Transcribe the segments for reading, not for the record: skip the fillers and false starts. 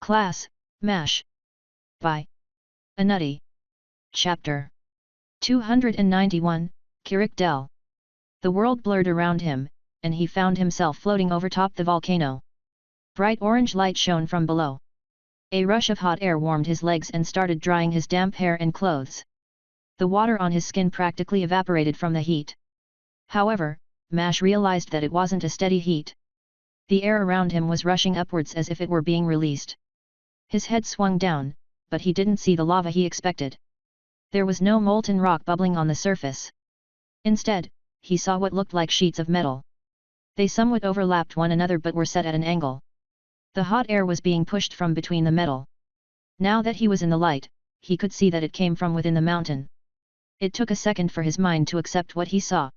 Class, MASH. By Anutty. Chapter 291, Kirik Del. The world blurred around him, and he found himself floating over top the volcano. Bright orange light shone from below. A rush of hot air warmed his legs and started drying his damp hair and clothes. The water on his skin practically evaporated from the heat. However, Mash realized that it wasn't a steady heat. The air around him was rushing upwards as if it were being released. His head swung down, but he didn't see the lava he expected. There was no molten rock bubbling on the surface. Instead, he saw what looked like sheets of metal. They somewhat overlapped one another but were set at an angle. The hot air was being pushed from between the metal. Now that he was in the light, he could see that it came from within the mountain. It took a second for his mind to accept what he saw.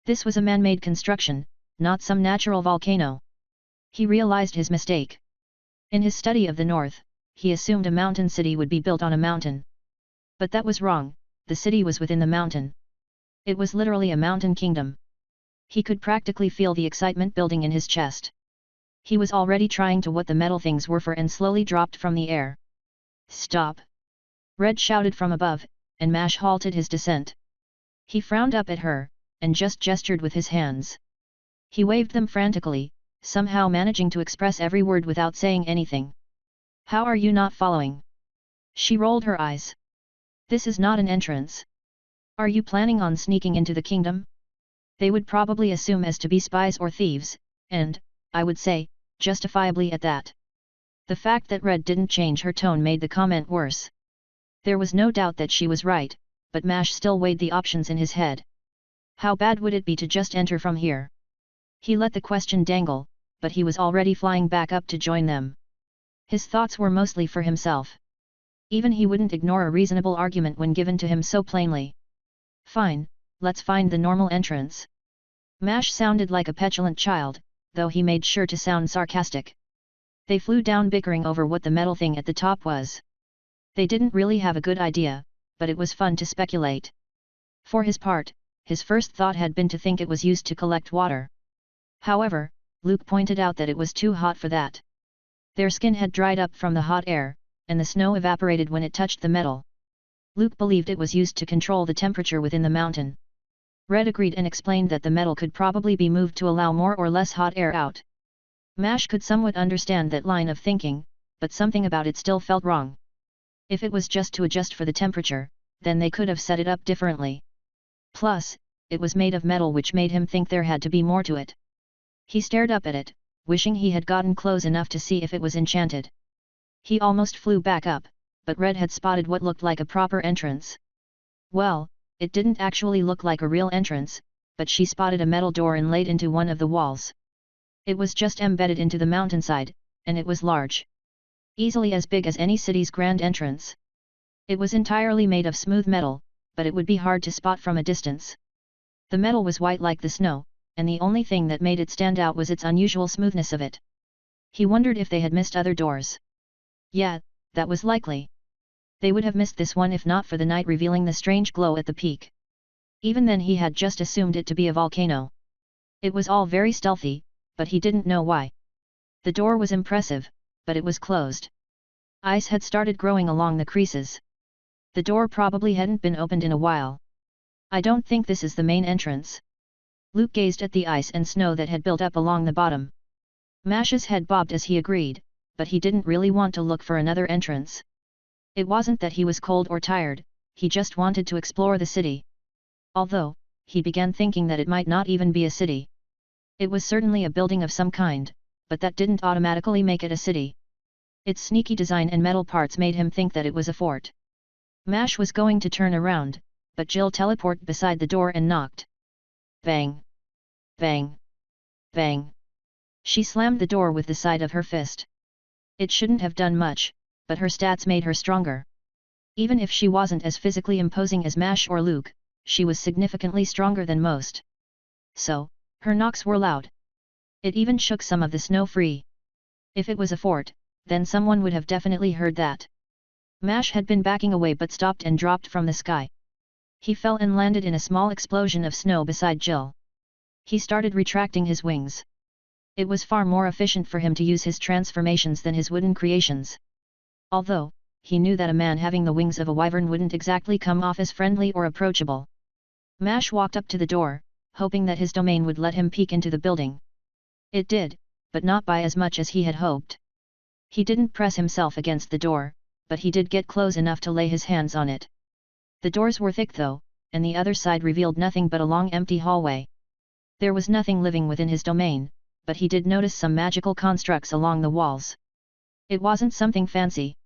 This was a man-made construction, not some natural volcano. He realized his mistake. In his study of the north, he assumed a mountain city would be built on a mountain. But that was wrong, the city was within the mountain. It was literally a mountain kingdom. He could practically feel the excitement building in his chest. He was already trying to what the metal things were for and slowly dropped from the air. Stop! Red shouted from above, and Mash halted his descent. He frowned up at her, and just gestured with his hands. He waved them frantically, somehow managing to express every word without saying anything. How are you not following? She rolled her eyes. This is not an entrance. Are you planning on sneaking into the kingdom? They would probably assume us to be spies or thieves, and, I would say, justifiably at that. The fact that Red didn't change her tone made the comment worse. There was no doubt that she was right, but Mash still weighed the options in his head. How bad would it be to just enter from here? He let the question dangle, but he was already flying back up to join them. His thoughts were mostly for himself. Even he wouldn't ignore a reasonable argument when given to him so plainly. Fine, let's find the normal entrance. Mash sounded like a petulant child, though he made sure to sound sarcastic. They flew down bickering over what the metal thing at the top was. They didn't really have a good idea, but it was fun to speculate. For his part, his first thought had been to think it was used to collect water. However, Luke pointed out that it was too hot for that. Their skin had dried up from the hot air, and the snow evaporated when it touched the metal. Luke believed it was used to control the temperature within the mountain. Red agreed and explained that the metal could probably be moved to allow more or less hot air out. Mash could somewhat understand that line of thinking, but something about it still felt wrong. If it was just to adjust for the temperature, then they could have set it up differently. Plus, it was made of metal, which made him think there had to be more to it. He stared up at it, wishing he had gotten close enough to see if it was enchanted. He almost flew back up, but Red had spotted what looked like a proper entrance. Well, it didn't actually look like a real entrance, but she spotted a metal door inlaid into one of the walls. It was just embedded into the mountainside, and it was large. Easily as big as any city's grand entrance. It was entirely made of smooth metal, but it would be hard to spot from a distance. The metal was white like the snow, and the only thing that made it stand out was its unusual smoothness of it. He wondered if they had missed other doors. Yeah, that was likely. They would have missed this one if not for the night revealing the strange glow at the peak. Even then he had just assumed it to be a volcano. It was all very stealthy, but he didn't know why. The door was impressive, but it was closed. Ice had started growing along the creases. The door probably hadn't been opened in a while. I don't think this is the main entrance. Luke gazed at the ice and snow that had built up along the bottom. Mash's head bobbed as he agreed, but he didn't really want to look for another entrance. It wasn't that he was cold or tired, he just wanted to explore the city. Although, he began thinking that it might not even be a city. It was certainly a building of some kind, but that didn't automatically make it a city. Its sneaky design and metal parts made him think that it was a fort. Mash was going to turn around, but Jill teleported beside the door and knocked. Bang! Bang! Bang! She slammed the door with the side of her fist. It shouldn't have done much, but her stats made her stronger. Even if she wasn't as physically imposing as Mash or Luke, she was significantly stronger than most. So, her knocks were loud. It even shook some of the snow free. If it was a fort, then someone would have definitely heard that. Mash had been backing away but stopped and dropped from the sky. He fell and landed in a small explosion of snow beside Jill. He started retracting his wings. It was far more efficient for him to use his transformations than his wooden creations. Although, he knew that a man having the wings of a wyvern wouldn't exactly come off as friendly or approachable. Mash walked up to the door, hoping that his domain would let him peek into the building. It did, but not by as much as he had hoped. He didn't press himself against the door, but he did get close enough to lay his hands on it. The doors were thick though, and the other side revealed nothing but a long empty hallway. There was nothing living within his domain, but he did notice some magical constructs along the walls. It wasn't something fancy.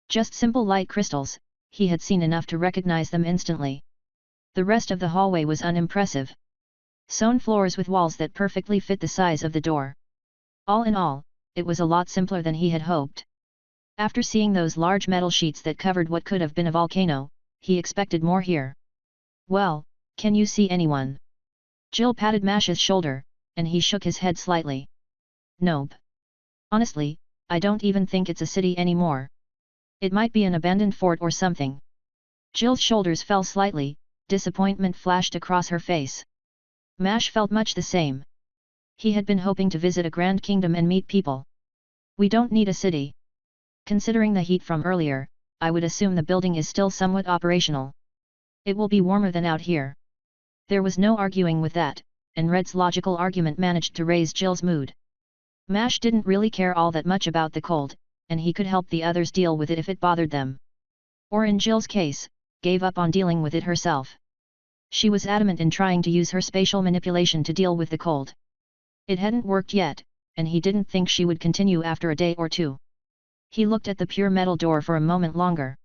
Just simple light crystals, he had seen enough to recognize them instantly. The rest of the hallway was unimpressive. Stone floors with walls that perfectly fit the size of the door. All in all, it was a lot simpler than he had hoped. After seeing those large metal sheets that covered what could have been a volcano, he expected more here. Well, can you see anyone? Jill patted Mash's shoulder, and he shook his head slightly. Nope. Honestly, I don't even think it's a city anymore. It might be an abandoned fort or something. Jill's shoulders fell slightly, disappointment flashed across her face. Mash felt much the same. He had been hoping to visit a grand kingdom and meet people. We don't need a city. Considering the heat from earlier, I would assume the building is still somewhat operational. It will be warmer than out here. There was no arguing with that, and Red's logical argument managed to raise Jill's mood. Mash didn't really care all that much about the cold, and he could help the others deal with it if it bothered them. Or in Jill's case, gave up on dealing with it herself. She was adamant in trying to use her spatial manipulation to deal with the cold. It hadn't worked yet, and he didn't think she would continue after a day or two. He looked at the pure metal door for a moment longer.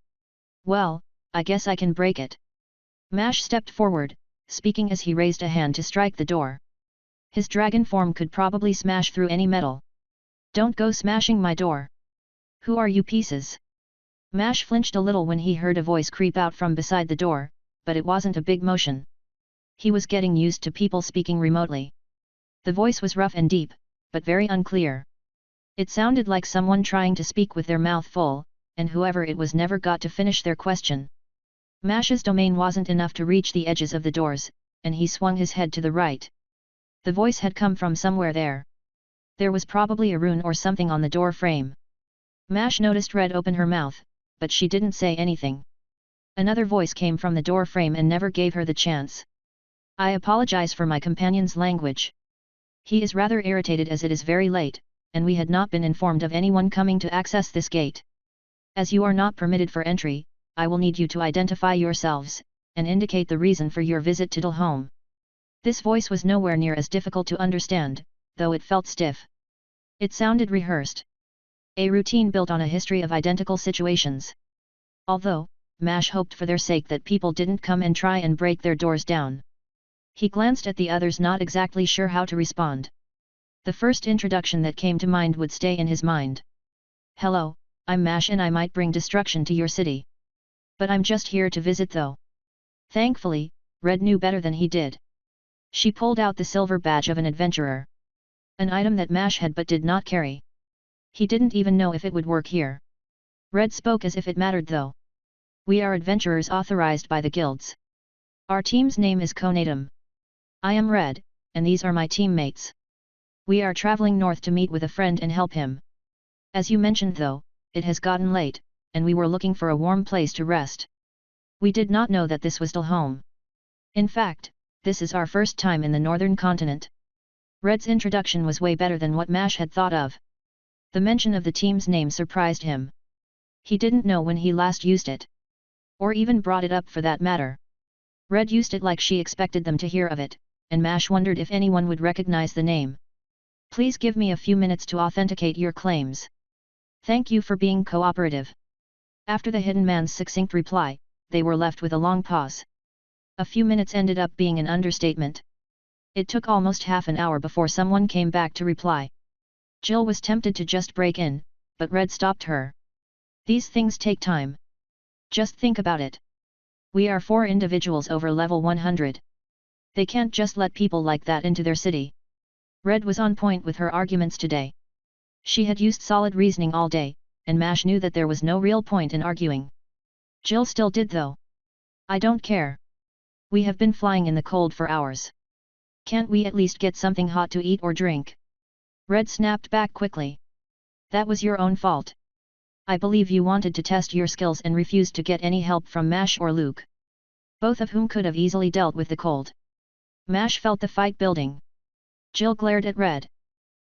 Well, I guess I can break it. Mash stepped forward, speaking as he raised a hand to strike the door. His dragon form could probably smash through any metal. Don't go smashing my door. Who are you pieces? Mash flinched a little when he heard a voice creep out from beside the door, but it wasn't a big motion. He was getting used to people speaking remotely. The voice was rough and deep, but very unclear. It sounded like someone trying to speak with their mouth full, and whoever it was never got to finish their question. Mash's domain wasn't enough to reach the edges of the doors, and he swung his head to the right. The voice had come from somewhere there. There was probably a rune or something on the door frame. Mash noticed Red open her mouth, but she didn't say anything. Another voice came from the door frame and never gave her the chance. I apologize for my companion's language. He is rather irritated as it is very late, and we had not been informed of anyone coming to access this gate. As you are not permitted for entry, I will need you to identify yourselves, and indicate the reason for your visit to Home. This voice was nowhere near as difficult to understand, though it felt stiff. It sounded rehearsed. A routine built on a history of identical situations. Although, Mash hoped for their sake that people didn't come and try and break their doors down. He glanced at the others, not exactly sure how to respond. The first introduction that came to mind would stay in his mind. Hello, I'm Mash and I might bring destruction to your city. But I'm just here to visit though. Thankfully, Red knew better than he did. She pulled out the silver badge of an adventurer. An item that Mash had but did not carry. He didn't even know if it would work here. Red spoke as if it mattered though. We are adventurers authorized by the guilds. Our team's name is Conatum. I am Red, and these are my teammates. We are traveling north to meet with a friend and help him. As you mentioned though, it has gotten late, and we were looking for a warm place to rest. We did not know that this was Home. In fact, this is our first time in the northern continent. Red's introduction was way better than what Mash had thought of. The mention of the team's name surprised him. He didn't know when he last used it. Or even brought it up for that matter. Red used it like she expected them to hear of it, and Mash wondered if anyone would recognize the name. Please give me a few minutes to authenticate your claims. Thank you for being cooperative. After the hidden man's succinct reply, they were left with a long pause. A few minutes ended up being an understatement. It took almost half an hour before someone came back to reply. Jill was tempted to just break in, but Red stopped her. These things take time. Just think about it. We are 4 individuals over level 100. They can't just let people like that into their city. Red was on point with her arguments today. She had used solid reasoning all day, and Mash knew that there was no real point in arguing. Jill still did though. I don't care. We have been flying in the cold for hours. Can't we at least get something hot to eat or drink? Red snapped back quickly. That was your own fault. I believe you wanted to test your skills and refused to get any help from Mash or Luke, both of whom could have easily dealt with the cold. Mash felt the fight building. Jill glared at Red.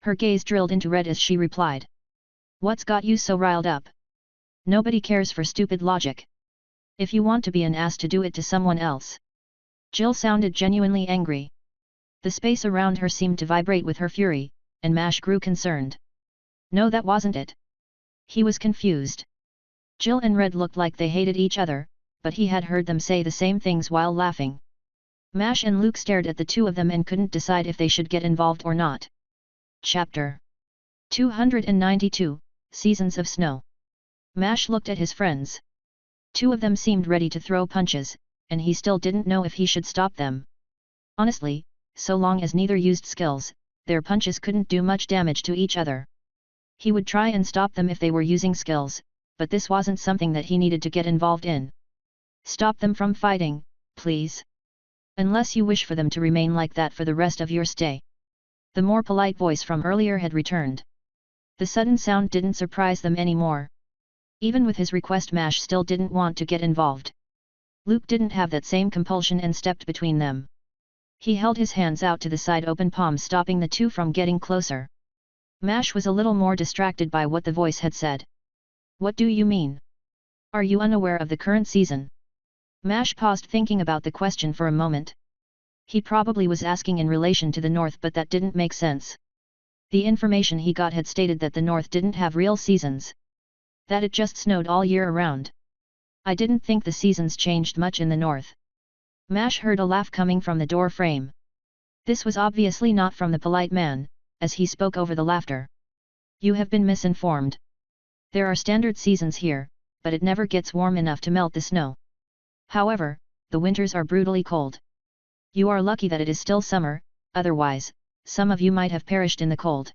Her gaze drilled into Red as she replied. What's got you so riled up? Nobody cares for stupid logic. If you want to be an ass, to do it to someone else. Jill sounded genuinely angry. The space around her seemed to vibrate with her fury, and Mash grew concerned. No, that wasn't it. He was confused. Jill and Red looked like they hated each other, but he had heard them say the same things while laughing. Mash and Luke stared at the two of them and couldn't decide if they should get involved or not. Chapter 292, Seasons of Snow. Mash looked at his friends. Two of them seemed ready to throw punches, and he still didn't know if he should stop them. Honestly, so long as neither used skills, their punches couldn't do much damage to each other. He would try and stop them if they were using skills, but this wasn't something that he needed to get involved in. Stop them from fighting, please. Unless you wish for them to remain like that for the rest of your stay. The more polite voice from earlier had returned. The sudden sound didn't surprise them anymore. Even with his request, Mash still didn't want to get involved. Luke didn't have that same compulsion and stepped between them. He held his hands out to the side, open palms, stopping the two from getting closer. Mash was a little more distracted by what the voice had said. What do you mean? Are you unaware of the current season? Mash paused, thinking about the question for a moment. He probably was asking in relation to the North, but that didn't make sense. The information he got had stated that the North didn't have real seasons. That it just snowed all year around. I didn't think the seasons changed much in the North. Mash heard a laugh coming from the door frame. This was obviously not from the polite man, as he spoke over the laughter. You have been misinformed. There are standard seasons here, but it never gets warm enough to melt the snow. However, the winters are brutally cold. You are lucky that it is still summer, otherwise, some of you might have perished in the cold.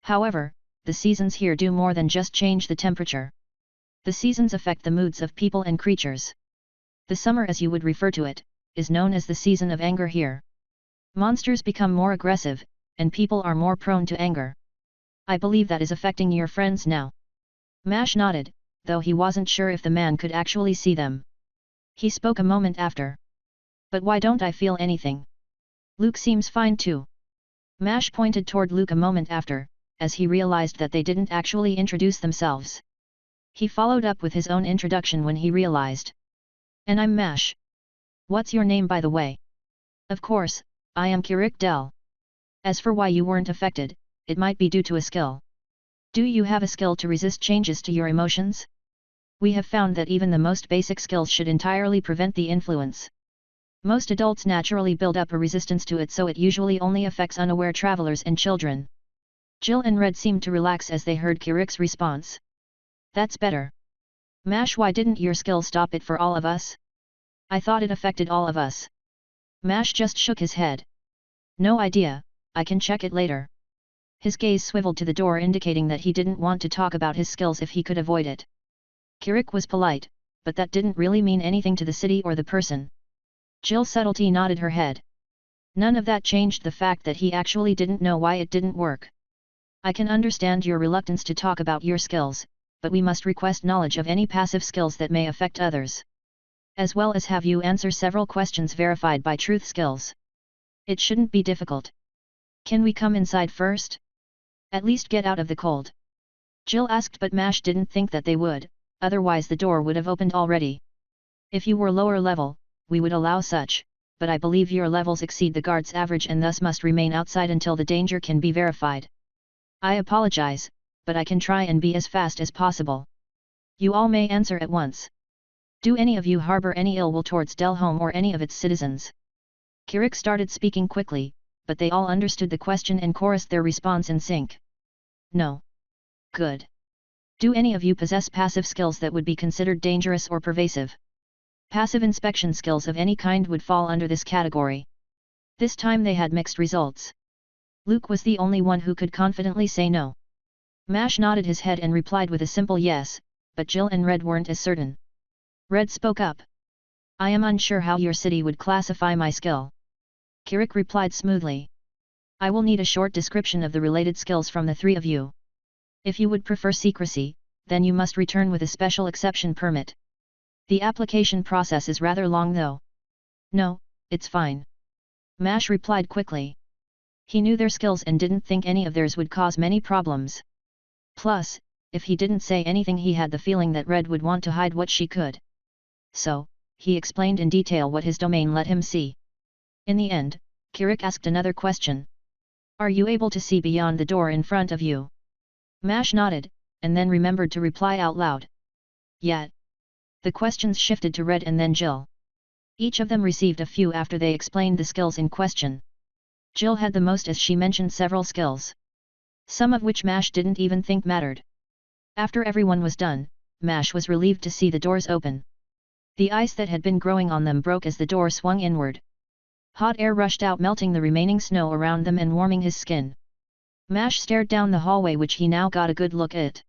However, the seasons here do more than just change the temperature. The seasons affect the moods of people and creatures. The summer, as you would refer to it, is known as the season of anger here. Monsters become more aggressive, and people are more prone to anger. I believe that is affecting your friends now. Mash nodded, though he wasn't sure if the man could actually see them. He spoke a moment after. But why don't I feel anything? Luke seems fine too. Mash pointed toward Luke a moment after, as he realized that they didn't actually introduce themselves. He followed up with his own introduction when he realized. And I'm Mash. What's your name, by the way? Of course, I am Kirik Del. As for why you weren't affected, it might be due to a skill. Do you have a skill to resist changes to your emotions? We have found that even the most basic skills should entirely prevent the influence. Most adults naturally build up a resistance to it, so it usually only affects unaware travelers and children. Jill and Red seemed to relax as they heard Kirik's response. That's better. Mash, why didn't your skill stop it for all of us? I thought it affected all of us. Mash just shook his head. No idea, I can check it later. His gaze swiveled to the door, indicating that he didn't want to talk about his skills if he could avoid it. Kirik was polite, but that didn't really mean anything to the city or the person. Jill subtlety nodded her head. None of that changed the fact that he actually didn't know why it didn't work. I can understand your reluctance to talk about your skills, but we must request knowledge of any passive skills that may affect others. As well as have you answer several questions verified by truth skills. It shouldn't be difficult. Can we come inside first? At least get out of the cold. Jill asked, but Mash didn't think that they would, otherwise the door would have opened already. If you were lower level, we would allow such, but I believe your levels exceed the guard's average and thus must remain outside until the danger can be verified. I apologize, but I can try and be as fast as possible. You all may answer at once. Do any of you harbor any ill will towards Delhome or any of its citizens? Kirik started speaking quickly, but they all understood the question and chorused their response in sync. No. Good. Do any of you possess passive skills that would be considered dangerous or pervasive? Passive inspection skills of any kind would fall under this category. This time they had mixed results. Luke was the only one who could confidently say no. Mash nodded his head and replied with a simple yes, but Jill and Red weren't as certain. Red spoke up. I am unsure how your city would classify my skill. Kirik replied smoothly. I will need a short description of the related skills from the three of you. If you would prefer secrecy, then you must return with a special exception permit. The application process is rather long though. No, it's fine. Mash replied quickly. He knew their skills and didn't think any of theirs would cause many problems. Plus, if he didn't say anything he had the feeling that Red would want to hide what she could. So, he explained in detail what his domain let him see. In the end, Kirik asked another question. Are you able to see beyond the door in front of you? Mash nodded, and then remembered to reply out loud. Yet. The questions shifted to Red and then Jill. Each of them received a few after they explained the skills in question. Jill had the most as she mentioned several skills. Some of which Mash didn't even think mattered. After everyone was done, Mash was relieved to see the doors open. The ice that had been growing on them broke as the door swung inward. Hot air rushed out, melting the remaining snow around them and warming his skin. Mash stared down the hallway, which he now got a good look at.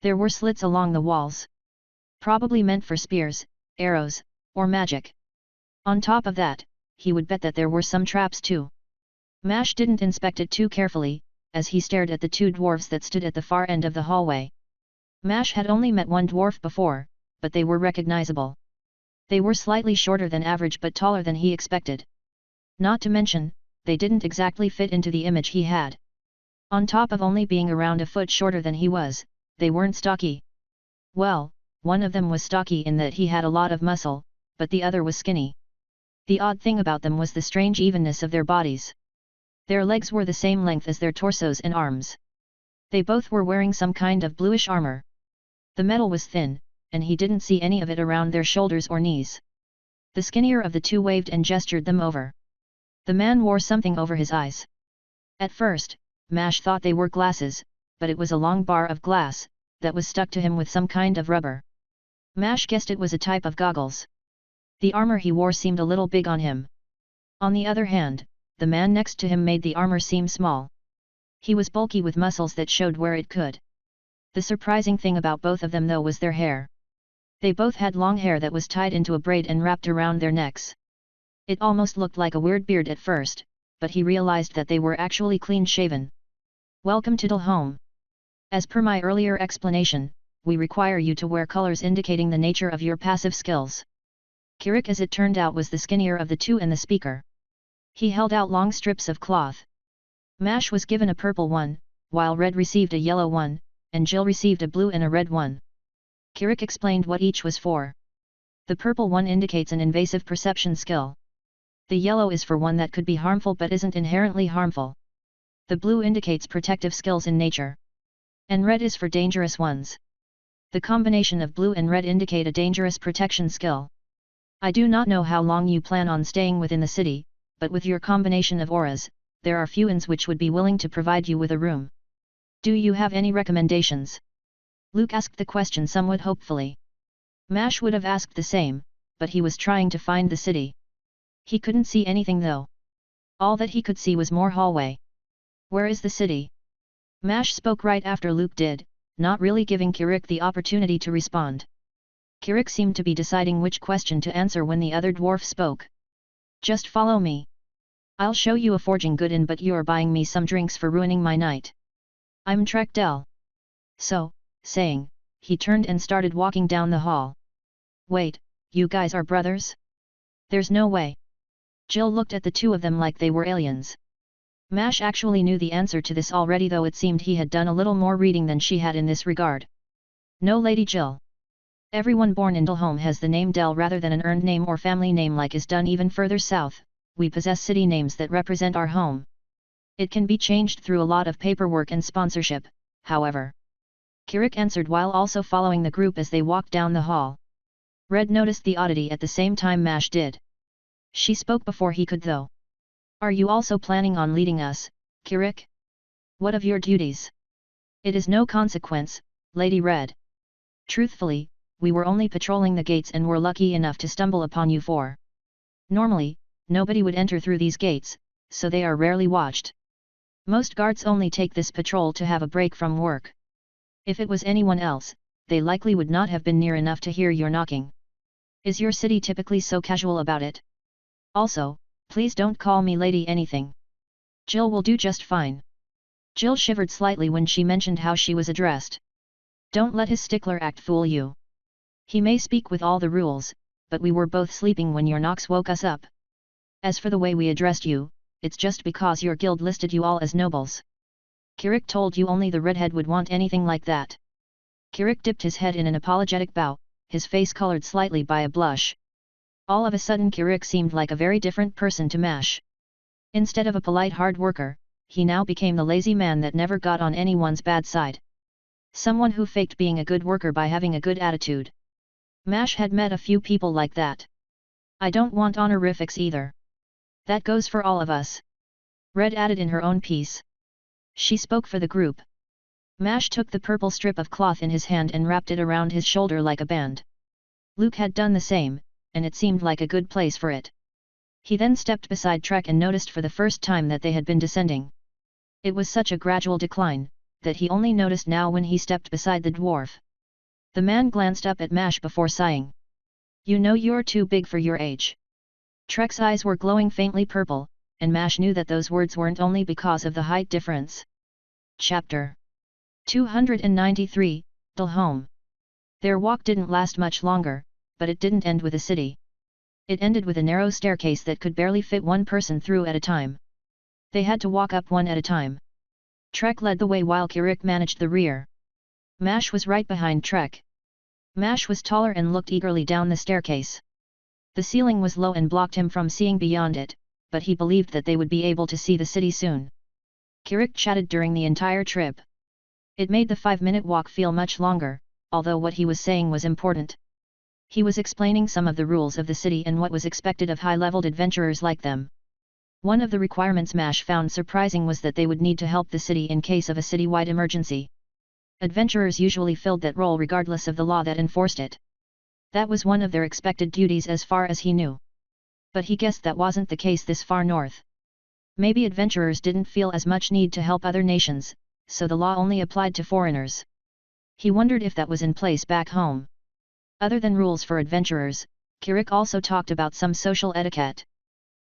There were slits along the walls. Probably meant for spears, arrows, or magic. On top of that, he would bet that there were some traps too. Mash didn't inspect it too carefully, as he stared at the two dwarves that stood at the far end of the hallway. Mash had only met one dwarf before, but they were recognizable. They were slightly shorter than average but taller than he expected. Not to mention, they didn't exactly fit into the image he had. On top of only being around a foot shorter than he was, they weren't stocky. Well, one of them was stocky in that he had a lot of muscle, but the other was skinny. The odd thing about them was the strange evenness of their bodies. Their legs were the same length as their torsos and arms. They both were wearing some kind of bluish armor. The metal was thin, and he didn't see any of it around their shoulders or knees. The skinnier of the two waved and gestured them over. The man wore something over his eyes. At first, Mash thought they were glasses, but it was a long bar of glass, that was stuck to him with some kind of rubber. Mash guessed it was a type of goggles. The armor he wore seemed a little big on him. On the other hand, the man next to him made the armor seem small. He was bulky with muscles that showed where it could. The surprising thing about both of them though was their hair. They both had long hair that was tied into a braid and wrapped around their necks. It almost looked like a weird beard at first, but he realized that they were actually clean-shaven. Welcome to Home. As per my earlier explanation, we require you to wear colors indicating the nature of your passive skills. Kirik, as it turned out, was the skinnier of the two and the speaker. He held out long strips of cloth. Mash was given a purple one, while Red received a yellow one, and Jill received a blue and a red one. Kirik explained what each was for. The purple one indicates an invasive perception skill. The yellow is for one that could be harmful but isn't inherently harmful. The blue indicates protective skills in nature. And red is for dangerous ones. The combination of blue and red indicate a dangerous protection skill. I do not know how long you plan on staying within the city, but with your combination of auras, there are few inns which would be willing to provide you with a room. Do you have any recommendations? Luke asked the question somewhat hopefully. Mash would have asked the same, but he was trying to find the city. He couldn't see anything though. All that he could see was more hallway. Where is the city? Mash spoke right after Luke did, not really giving Kirik the opportunity to respond. Kirik seemed to be deciding which question to answer when the other dwarf spoke. Just follow me. I'll show you a forging good inn, but you're buying me some drinks for ruining my night. I'm Trekdell. So, saying, he turned and started walking down the hall. Wait, you guys are brothers? There's no way. Jill looked at the two of them like they were aliens. Mash actually knew the answer to this already, though it seemed he had done a little more reading than she had in this regard. No, Lady Jill. Everyone born in Home has the name Dell rather than an earned name or family name like is done even further south. We possess city names that represent our home. It can be changed through a lot of paperwork and sponsorship, however. Kirik answered while also following the group as they walked down the hall. Red noticed the oddity at the same time Mash did. She spoke before he could though. Are you also planning on leading us, Kirik? What of your duties? It is no consequence, Lady Red. Truthfully, we were only patrolling the gates and were lucky enough to stumble upon you four. Normally, nobody would enter through these gates, so they are rarely watched. Most guards only take this patrol to have a break from work. If it was anyone else, they likely would not have been near enough to hear your knocking. Is your city typically so casual about it? Also, please don't call me Lady anything. Jill will do just fine. Jill shivered slightly when she mentioned how she was addressed. Don't let his stickler act fool you. He may speak with all the rules, but we were both sleeping when your knocks woke us up. As for the way we addressed you, it's just because your guild listed you all as nobles. Kirik told you only the redhead would want anything like that. Kirik dipped his head in an apologetic bow, his face colored slightly by a blush. All of a sudden Kirik seemed like a very different person to Mash. Instead of a polite hard worker, he now became the lazy man that never got on anyone's bad side. Someone who faked being a good worker by having a good attitude. Mash had met a few people like that. I don't want honorifics either. That goes for all of us. Red added in her own piece. She spoke for the group. Mash took the purple strip of cloth in his hand and wrapped it around his shoulder like a band. Luke had done the same, and it seemed like a good place for it. He then stepped beside Trek and noticed for the first time that they had been descending. It was such a gradual decline, that he only noticed now when he stepped beside the dwarf. The man glanced up at Mash before sighing. You know you're too big for your age. Trek's eyes were glowing faintly purple, and Mash knew that those words weren't only because of the height difference. Chapter 293, Home. Their walk didn't last much longer, but it didn't end with a city. It ended with a narrow staircase that could barely fit one person through at a time. They had to walk up one at a time. Trek led the way while Kirik managed the rear. Mash was right behind Trek. Mash was taller and looked eagerly down the staircase. The ceiling was low and blocked him from seeing beyond it, but he believed that they would be able to see the city soon. Kirik chatted during the entire trip. It made the 5-minute walk feel much longer, although what he was saying was important. He was explaining some of the rules of the city and what was expected of high-leveled adventurers like them. One of the requirements Mash found surprising was that they would need to help the city in case of a citywide emergency. Adventurers usually filled that role regardless of the law that enforced it. That was one of their expected duties as far as he knew. But he guessed that wasn't the case this far north. Maybe adventurers didn't feel as much need to help other nations, so the law only applied to foreigners. He wondered if that was in place back home. Other than rules for adventurers, Kirik also talked about some social etiquette.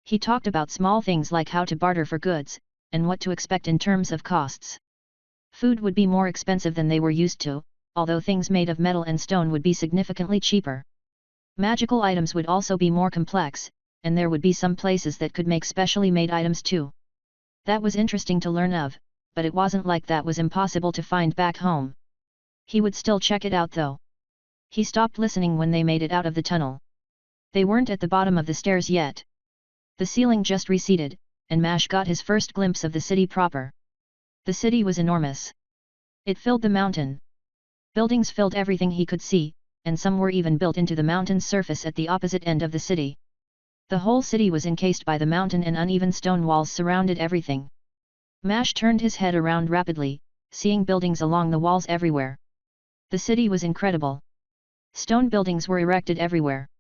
He talked about small things like how to barter for goods, and what to expect in terms of costs. Food would be more expensive than they were used to, although things made of metal and stone would be significantly cheaper. Magical items would also be more complex, and there would be some places that could make specially made items too. That was interesting to learn of, but it wasn't like that was impossible to find back home. He would still check it out though. He stopped listening when they made it out of the tunnel. They weren't at the bottom of the stairs yet. The ceiling just receded, and Mash got his first glimpse of the city proper. The city was enormous. It filled the mountain. Buildings filled everything he could see, and some were even built into the mountain's surface at the opposite end of the city. The whole city was encased by the mountain and uneven stone walls surrounded everything. Mash turned his head around rapidly, seeing buildings along the walls everywhere. The city was incredible. Stone buildings were erected everywhere.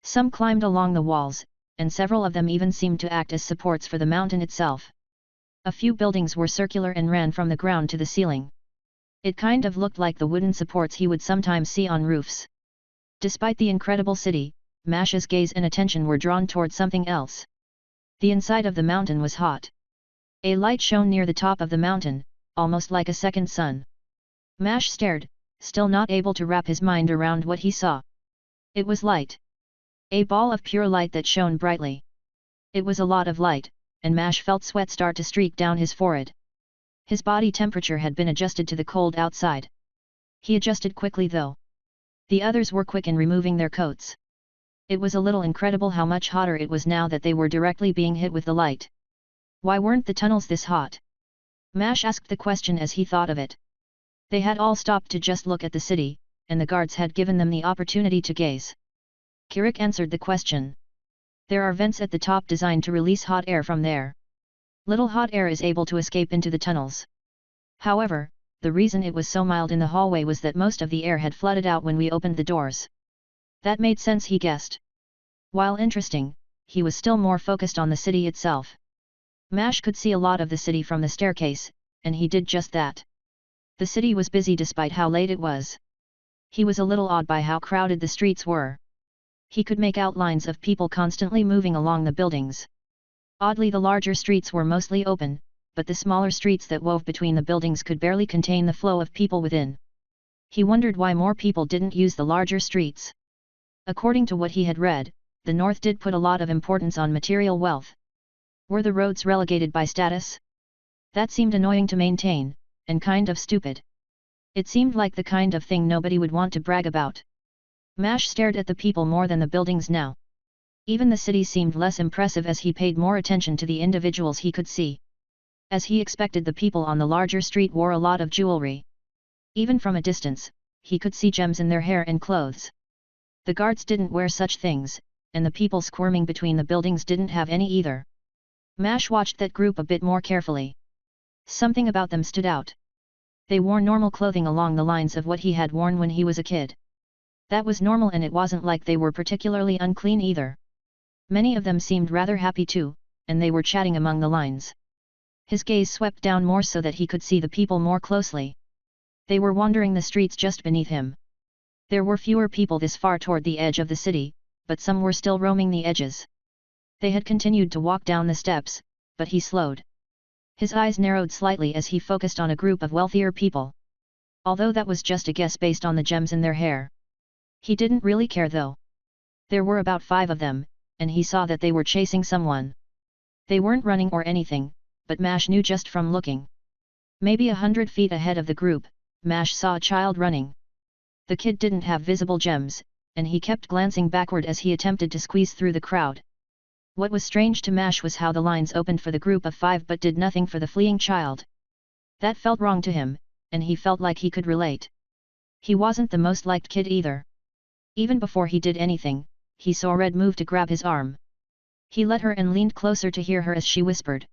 Some climbed along the walls, and several of them even seemed to act as supports for the mountain itself. A few buildings were circular and ran from the ground to the ceiling. It kind of looked like the wooden supports he would sometimes see on roofs. Despite the incredible city, Mash's gaze and attention were drawn toward something else. The inside of the mountain was hot. A light shone near the top of the mountain, almost like a second sun. Mash stared, still not able to wrap his mind around what he saw. It was light. A ball of pure light that shone brightly. It was a lot of light, and Mash felt sweat start to streak down his forehead. His body temperature had been adjusted to the cold outside. He adjusted quickly though. The others were quick in removing their coats. It was a little incredible how much hotter it was now that they were directly being hit with the light. Why weren't the tunnels this hot? Mash asked the question as he thought of it. They had all stopped to just look at the city, and the guards had given them the opportunity to gaze. Kirik answered the question. There are vents at the top designed to release hot air from there. Little hot air is able to escape into the tunnels. However, the reason it was so mild in the hallway was that most of the air had flooded out when we opened the doors. That made sense, he guessed. While interesting, he was still more focused on the city itself. Mash could see a lot of the city from the staircase, and he did just that. The city was busy despite how late it was. He was a little awed by how crowded the streets were. He could make outlines of people constantly moving along the buildings. Oddly, the larger streets were mostly open, but the smaller streets that wove between the buildings could barely contain the flow of people within. He wondered why more people didn't use the larger streets. According to what he had read, the North did put a lot of importance on material wealth. Were the roads relegated by status? That seemed annoying to maintain, and kind of stupid. It seemed like the kind of thing nobody would want to brag about. Mash stared at the people more than the buildings now. Even the city seemed less impressive as he paid more attention to the individuals he could see. As he expected, the people on the larger street wore a lot of jewelry. Even from a distance, he could see gems in their hair and clothes. The guards didn't wear such things, and the people squirming between the buildings didn't have any either. Mash watched that group a bit more carefully. Something about them stood out. They wore normal clothing along the lines of what he had worn when he was a kid. That was normal, and it wasn't like they were particularly unclean either. Many of them seemed rather happy too, and they were chatting among the lines. His gaze swept down more so that he could see the people more closely. They were wandering the streets just beneath him. There were fewer people this far toward the edge of the city, but some were still roaming the edges. They had continued to walk down the steps, but he slowed. His eyes narrowed slightly as he focused on a group of wealthier people. Although that was just a guess based on the gems in their hair. He didn't really care though. There were about 5 of them, and he saw that they were chasing someone. They weren't running or anything, but Mash knew just from looking. Maybe 100 feet ahead of the group, Mash saw a child running. The kid didn't have visible gems, and he kept glancing backward as he attempted to squeeze through the crowd. What was strange to Mash was how the lines opened for the group of 5 but did nothing for the fleeing child. That felt wrong to him, and he felt like he could relate. He wasn't the most liked kid either. Even before he did anything, he saw Red move to grab his arm. He let her and leaned closer to hear her as she whispered.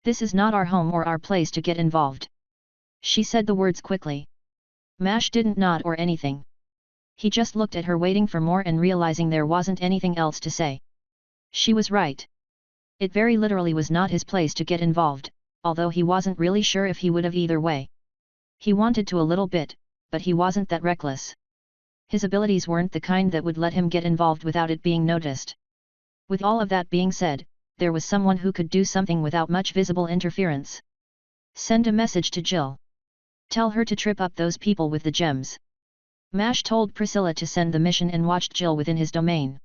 "This is not our home or our place to get involved." She said the words quickly. Mash didn't nod or anything. He just looked at her, waiting for more and realizing there wasn't anything else to say. She was right. It very literally was not his place to get involved, although he wasn't really sure if he would have either way. He wanted to a little bit, but he wasn't that reckless. His abilities weren't the kind that would let him get involved without it being noticed. With all of that being said, there was someone who could do something without much visible interference. Send a message to Jill. Tell her to trip up those people with the gems. Mash told Priscilla to send the mission and watched Jill within his domain.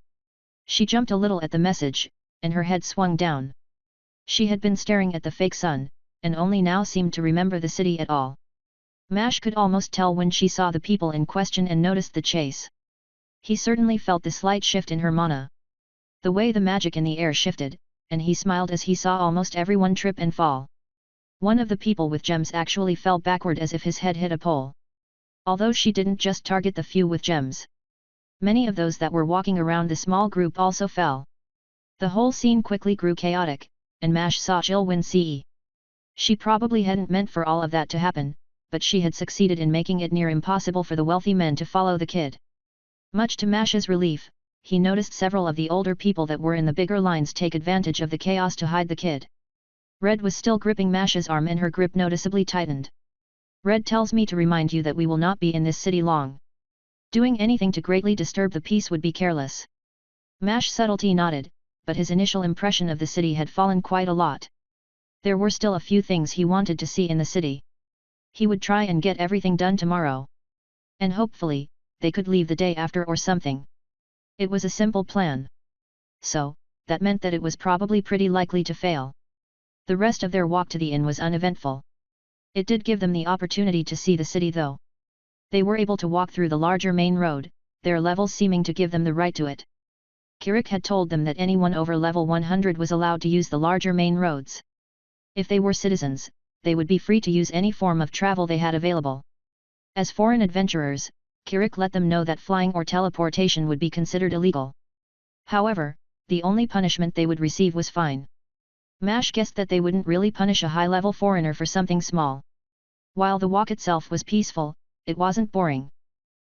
She jumped a little at the message, and her head swung down. She had been staring at the fake sun, and only now seemed to remember the city at all. Mash could almost tell when she saw the people in question and noticed the chase. He certainly felt the slight shift in her mana. The way the magic in the air shifted, and he smiled as he saw almost everyone trip and fall. One of the people with gems actually fell backward as if his head hit a pole. Although she didn't just target the few with gems. Many of those that were walking around the small group also fell. The whole scene quickly grew chaotic, and Mash saw Jill win CE. She probably hadn't meant for all of that to happen, but she had succeeded in making it near impossible for the wealthy men to follow the kid. Much to Mash's relief, he noticed several of the older people that were in the bigger lines take advantage of the chaos to hide the kid. Red was still gripping Mash's arm, and her grip noticeably tightened. "Red tells me to remind you that we will not be in this city long. Doing anything to greatly disturb the peace would be careless." Mash subtlety nodded, but his initial impression of the city had fallen quite a lot. There were still a few things he wanted to see in the city. He would try and get everything done tomorrow. And hopefully, they could leave the day after or something. It was a simple plan. So, that meant that it was probably pretty likely to fail. The rest of their walk to the inn was uneventful. It did give them the opportunity to see the city though. They were able to walk through the larger main road, their levels seeming to give them the right to it. Kirik had told them that anyone over level 100 was allowed to use the larger main roads. If they were citizens, they would be free to use any form of travel they had available. As foreign adventurers, Kirik let them know that flying or teleportation would be considered illegal. However, the only punishment they would receive was fine. Mash guessed that they wouldn't really punish a high-level foreigner for something small. While the walk itself was peaceful, it wasn't boring.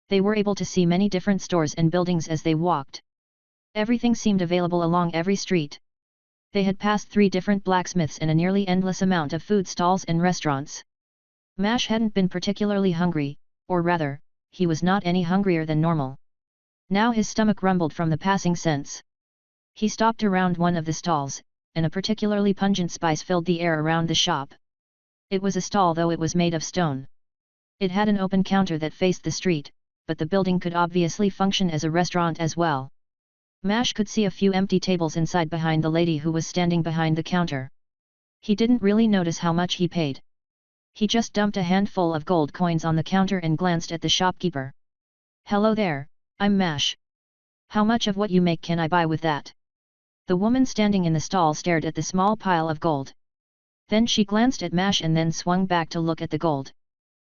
They were able to see many different stores and buildings as they walked. Everything seemed available along every street. They had passed 3 different blacksmiths and a nearly endless amount of food stalls and restaurants. Mash hadn't been particularly hungry, or rather, he was not any hungrier than normal. Now his stomach rumbled from the passing scents. He stopped around one of the stalls, and a particularly pungent spice filled the air around the shop. It was a stall though it was made of stone. It had an open counter that faced the street, but the building could obviously function as a restaurant as well. Mash could see a few empty tables inside behind the lady who was standing behind the counter. He didn't really notice how much he paid. He just dumped a handful of gold coins on the counter and glanced at the shopkeeper. "Hello there, I'm Mash. How much of what you make can I buy with that?" The woman standing in the stall stared at the small pile of gold. Then she glanced at Mash and then swung back to look at the gold.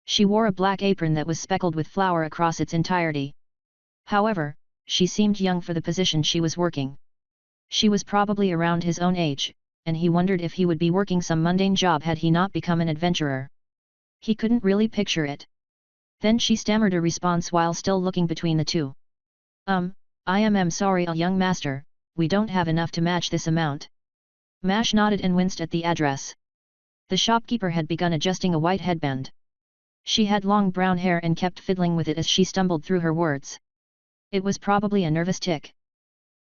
She wore a black apron that was speckled with flour across its entirety. However, she seemed young for the position she was working. She was probably around his own age, and he wondered if he would be working some mundane job had he not become an adventurer. He couldn't really picture it. Then she stammered a response while still looking between the two. I am sorry, young master, we don't have enough to match this amount." Mash nodded and winced at the address. The shopkeeper had begun adjusting a white headband. She had long brown hair and kept fiddling with it as she stumbled through her words. It was probably a nervous tic.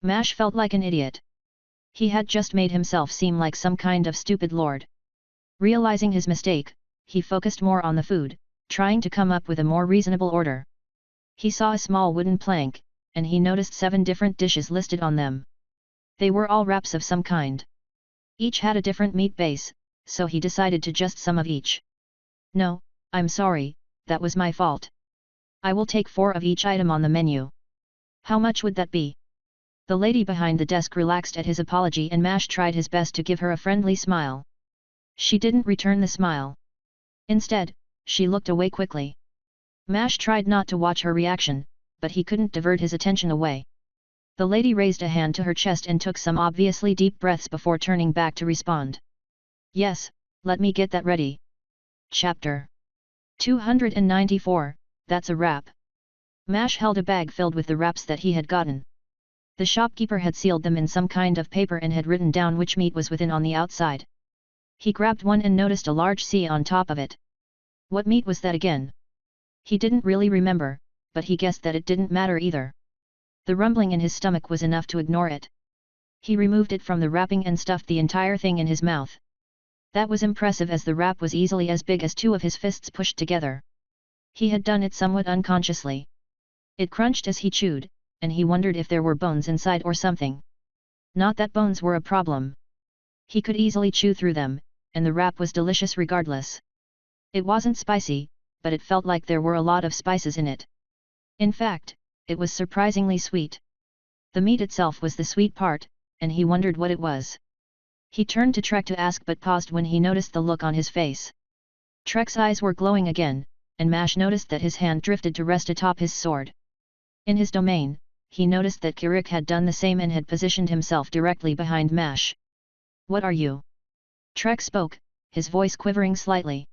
Mash felt like an idiot. He had just made himself seem like some kind of stupid lord. Realizing his mistake, he focused more on the food, trying to come up with a more reasonable order. He saw a small wooden plank, and he noticed 7 different dishes listed on them. They were all wraps of some kind. Each had a different meat base, so he decided to just some of each. "No, I'm sorry, that was my fault. I will take 4 of each item on the menu. How much would that be?" The lady behind the desk relaxed at his apology and Mash tried his best to give her a friendly smile. She didn't return the smile. Instead, she looked away quickly. Mash tried not to watch her reaction, but he couldn't divert his attention away. The lady raised a hand to her chest and took some obviously deep breaths before turning back to respond. "Yes, let me get that ready." Chapter 294, That's a Wrap. Mash held a bag filled with the wraps that he had gotten. The shopkeeper had sealed them in some kind of paper and had written down which meat was within on the outside. He grabbed one and noticed a large C on top of it. What meat was that again? He didn't really remember, but he guessed that it didn't matter either. The rumbling in his stomach was enough to ignore it. He removed it from the wrapping and stuffed the entire thing in his mouth. That was impressive as the wrap was easily as big as 2 of his fists pushed together. He had done it somewhat unconsciously. It crunched as he chewed, and he wondered if there were bones inside or something. Not that bones were a problem. He could easily chew through them, and the wrap was delicious regardless. It wasn't spicy, but it felt like there were a lot of spices in it. In fact, it was surprisingly sweet. The meat itself was the sweet part, and he wondered what it was. He turned to Trek to ask but paused when he noticed the look on his face. Trek's eyes were glowing again, and Mash noticed that his hand drifted to rest atop his sword. In his domain, he noticed that Kirik had done the same and had positioned himself directly behind Mash. "What are you?" Trek spoke, his voice quivering slightly.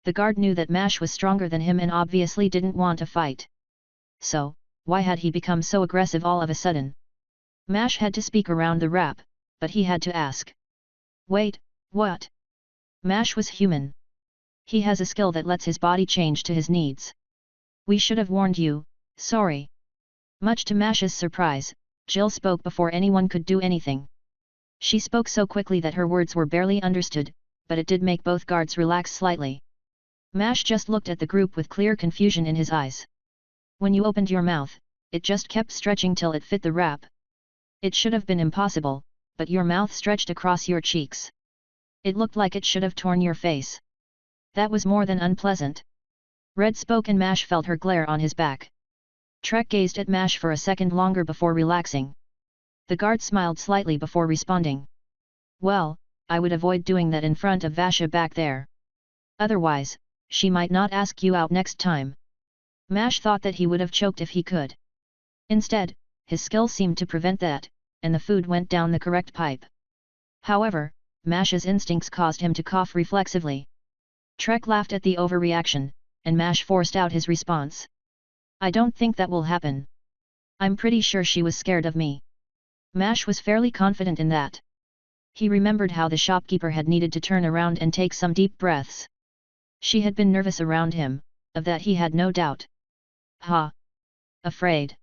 The guard knew that Mash was stronger than him and obviously didn't want a fight. So, why had he become so aggressive all of a sudden? Mash had to speak around the wrap, but he had to ask. "Wait, what?" Mash was human. He has a skill that lets his body change to his needs. "We should have warned you, sorry." Much to Mash's surprise, Jill spoke before anyone could do anything. She spoke so quickly that her words were barely understood, but it did make both guards relax slightly. Mash just looked at the group with clear confusion in his eyes. "When you opened your mouth, it just kept stretching till it fit the wrap. It should have been impossible, but your mouth stretched across your cheeks. It looked like it should have torn your face. That was more than unpleasant." Red spoke and Mash felt her glare on his back. Trek gazed at Mash for a second longer before relaxing. The guard smiled slightly before responding. "Well, I would avoid doing that in front of Vasha back there. Otherwise, she might not ask you out next time." Mash thought that he would have choked if he could. Instead, his skill seemed to prevent that, and the food went down the correct pipe. However, Mash's instincts caused him to cough reflexively. Trek laughed at the overreaction, and Mash forced out his response. "I don't think that will happen. I'm pretty sure she was scared of me." Mash was fairly confident in that. He remembered how the shopkeeper had needed to turn around and take some deep breaths. She had been nervous around him, of that he had no doubt. "Ha! Afraid?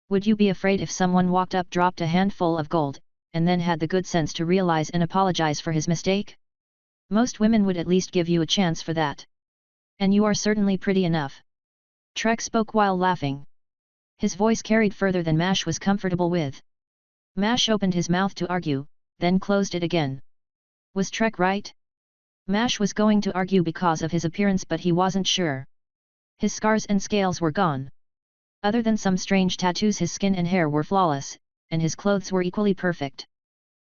Would you be afraid if someone walked up, dropped a handful of gold, and then had the good sense to realize and apologize for his mistake? Most women would at least give you a chance for that. And you are certainly pretty enough. Trek spoke while laughing. His voice carried further than Mash was comfortable with. Mash opened his mouth to argue, then closed it again. Was Trek right? Mash was going to argue because of his appearance, but he wasn't sure. His scars and scales were gone. Other than some strange tattoos, his skin and hair were flawless, and his clothes were equally perfect.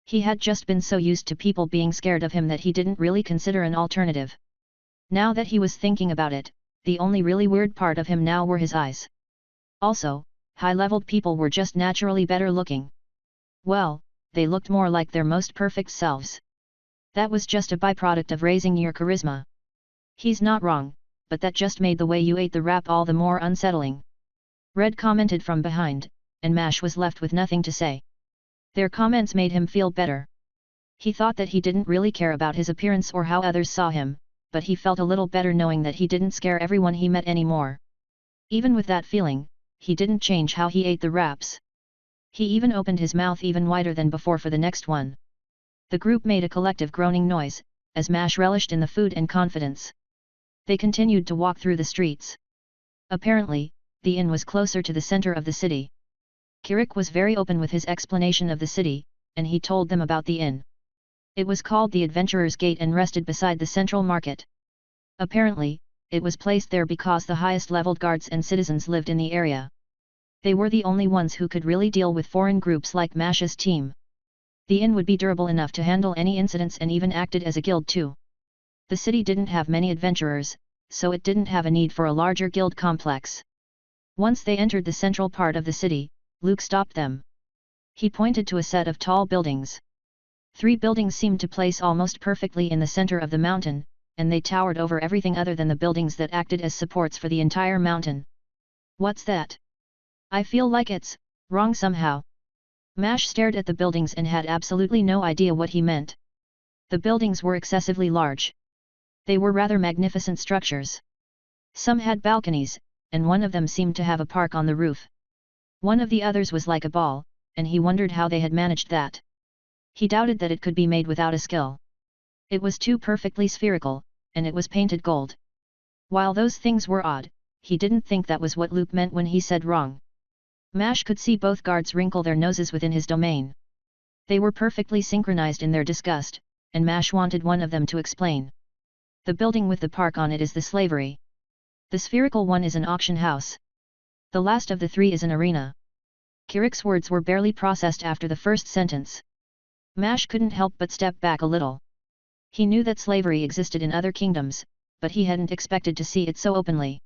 He had just been so used to people being scared of him that he didn't really consider an alternative. Now that he was thinking about it, the only really weird part of him now were his eyes. Also, high-leveled people were just naturally better looking. Well, they looked more like their most perfect selves. That was just a byproduct of raising your charisma. He's not wrong, but that just made the way you ate the wrap all the more unsettling. Red commented from behind, and Mash was left with nothing to say. Their comments made him feel better. He thought that he didn't really care about his appearance or how others saw him, but he felt a little better knowing that he didn't scare everyone he met anymore. Even with that feeling, he didn't change how he ate the wraps. He even opened his mouth even wider than before for the next one. The group made a collective groaning noise, as Mash relished in the food and confidence. They continued to walk through the streets. Apparently, the inn was closer to the center of the city. Kirik was very open with his explanation of the city, and he told them about the inn. It was called the Adventurer's Gate and rested beside the central market. Apparently, it was placed there because the highest-leveled guards and citizens lived in the area. They were the only ones who could really deal with foreign groups like Mash's team. The inn would be durable enough to handle any incidents and even acted as a guild too. The city didn't have many adventurers, so it didn't have a need for a larger guild complex. Once they entered the central part of the city, Luke stopped them. He pointed to a set of tall buildings. 3 buildings seemed to place almost perfectly in the center of the mountain, and they towered over everything other than the buildings that acted as supports for the entire mountain. What's that? I feel like it's wrong somehow. Mash stared at the buildings and had absolutely no idea what he meant. The buildings were excessively large. They were rather magnificent structures. Some had balconies, and one of them seemed to have a park on the roof. One of the others was like a ball, and he wondered how they had managed that. He doubted that it could be made without a skill. It was too perfectly spherical, and it was painted gold. While those things were odd, he didn't think that was what Luke meant when he said wrong. Mash could see both guards wrinkle their noses within his domain. They were perfectly synchronized in their disgust, and Mash wanted one of them to explain. The building with the park on it is the slavery. The spherical one is an auction house. The last of the 3 is an arena. Kirik's words were barely processed after the first sentence. Mash couldn't help but step back a little. He knew that slavery existed in other kingdoms, but he hadn't expected to see it so openly.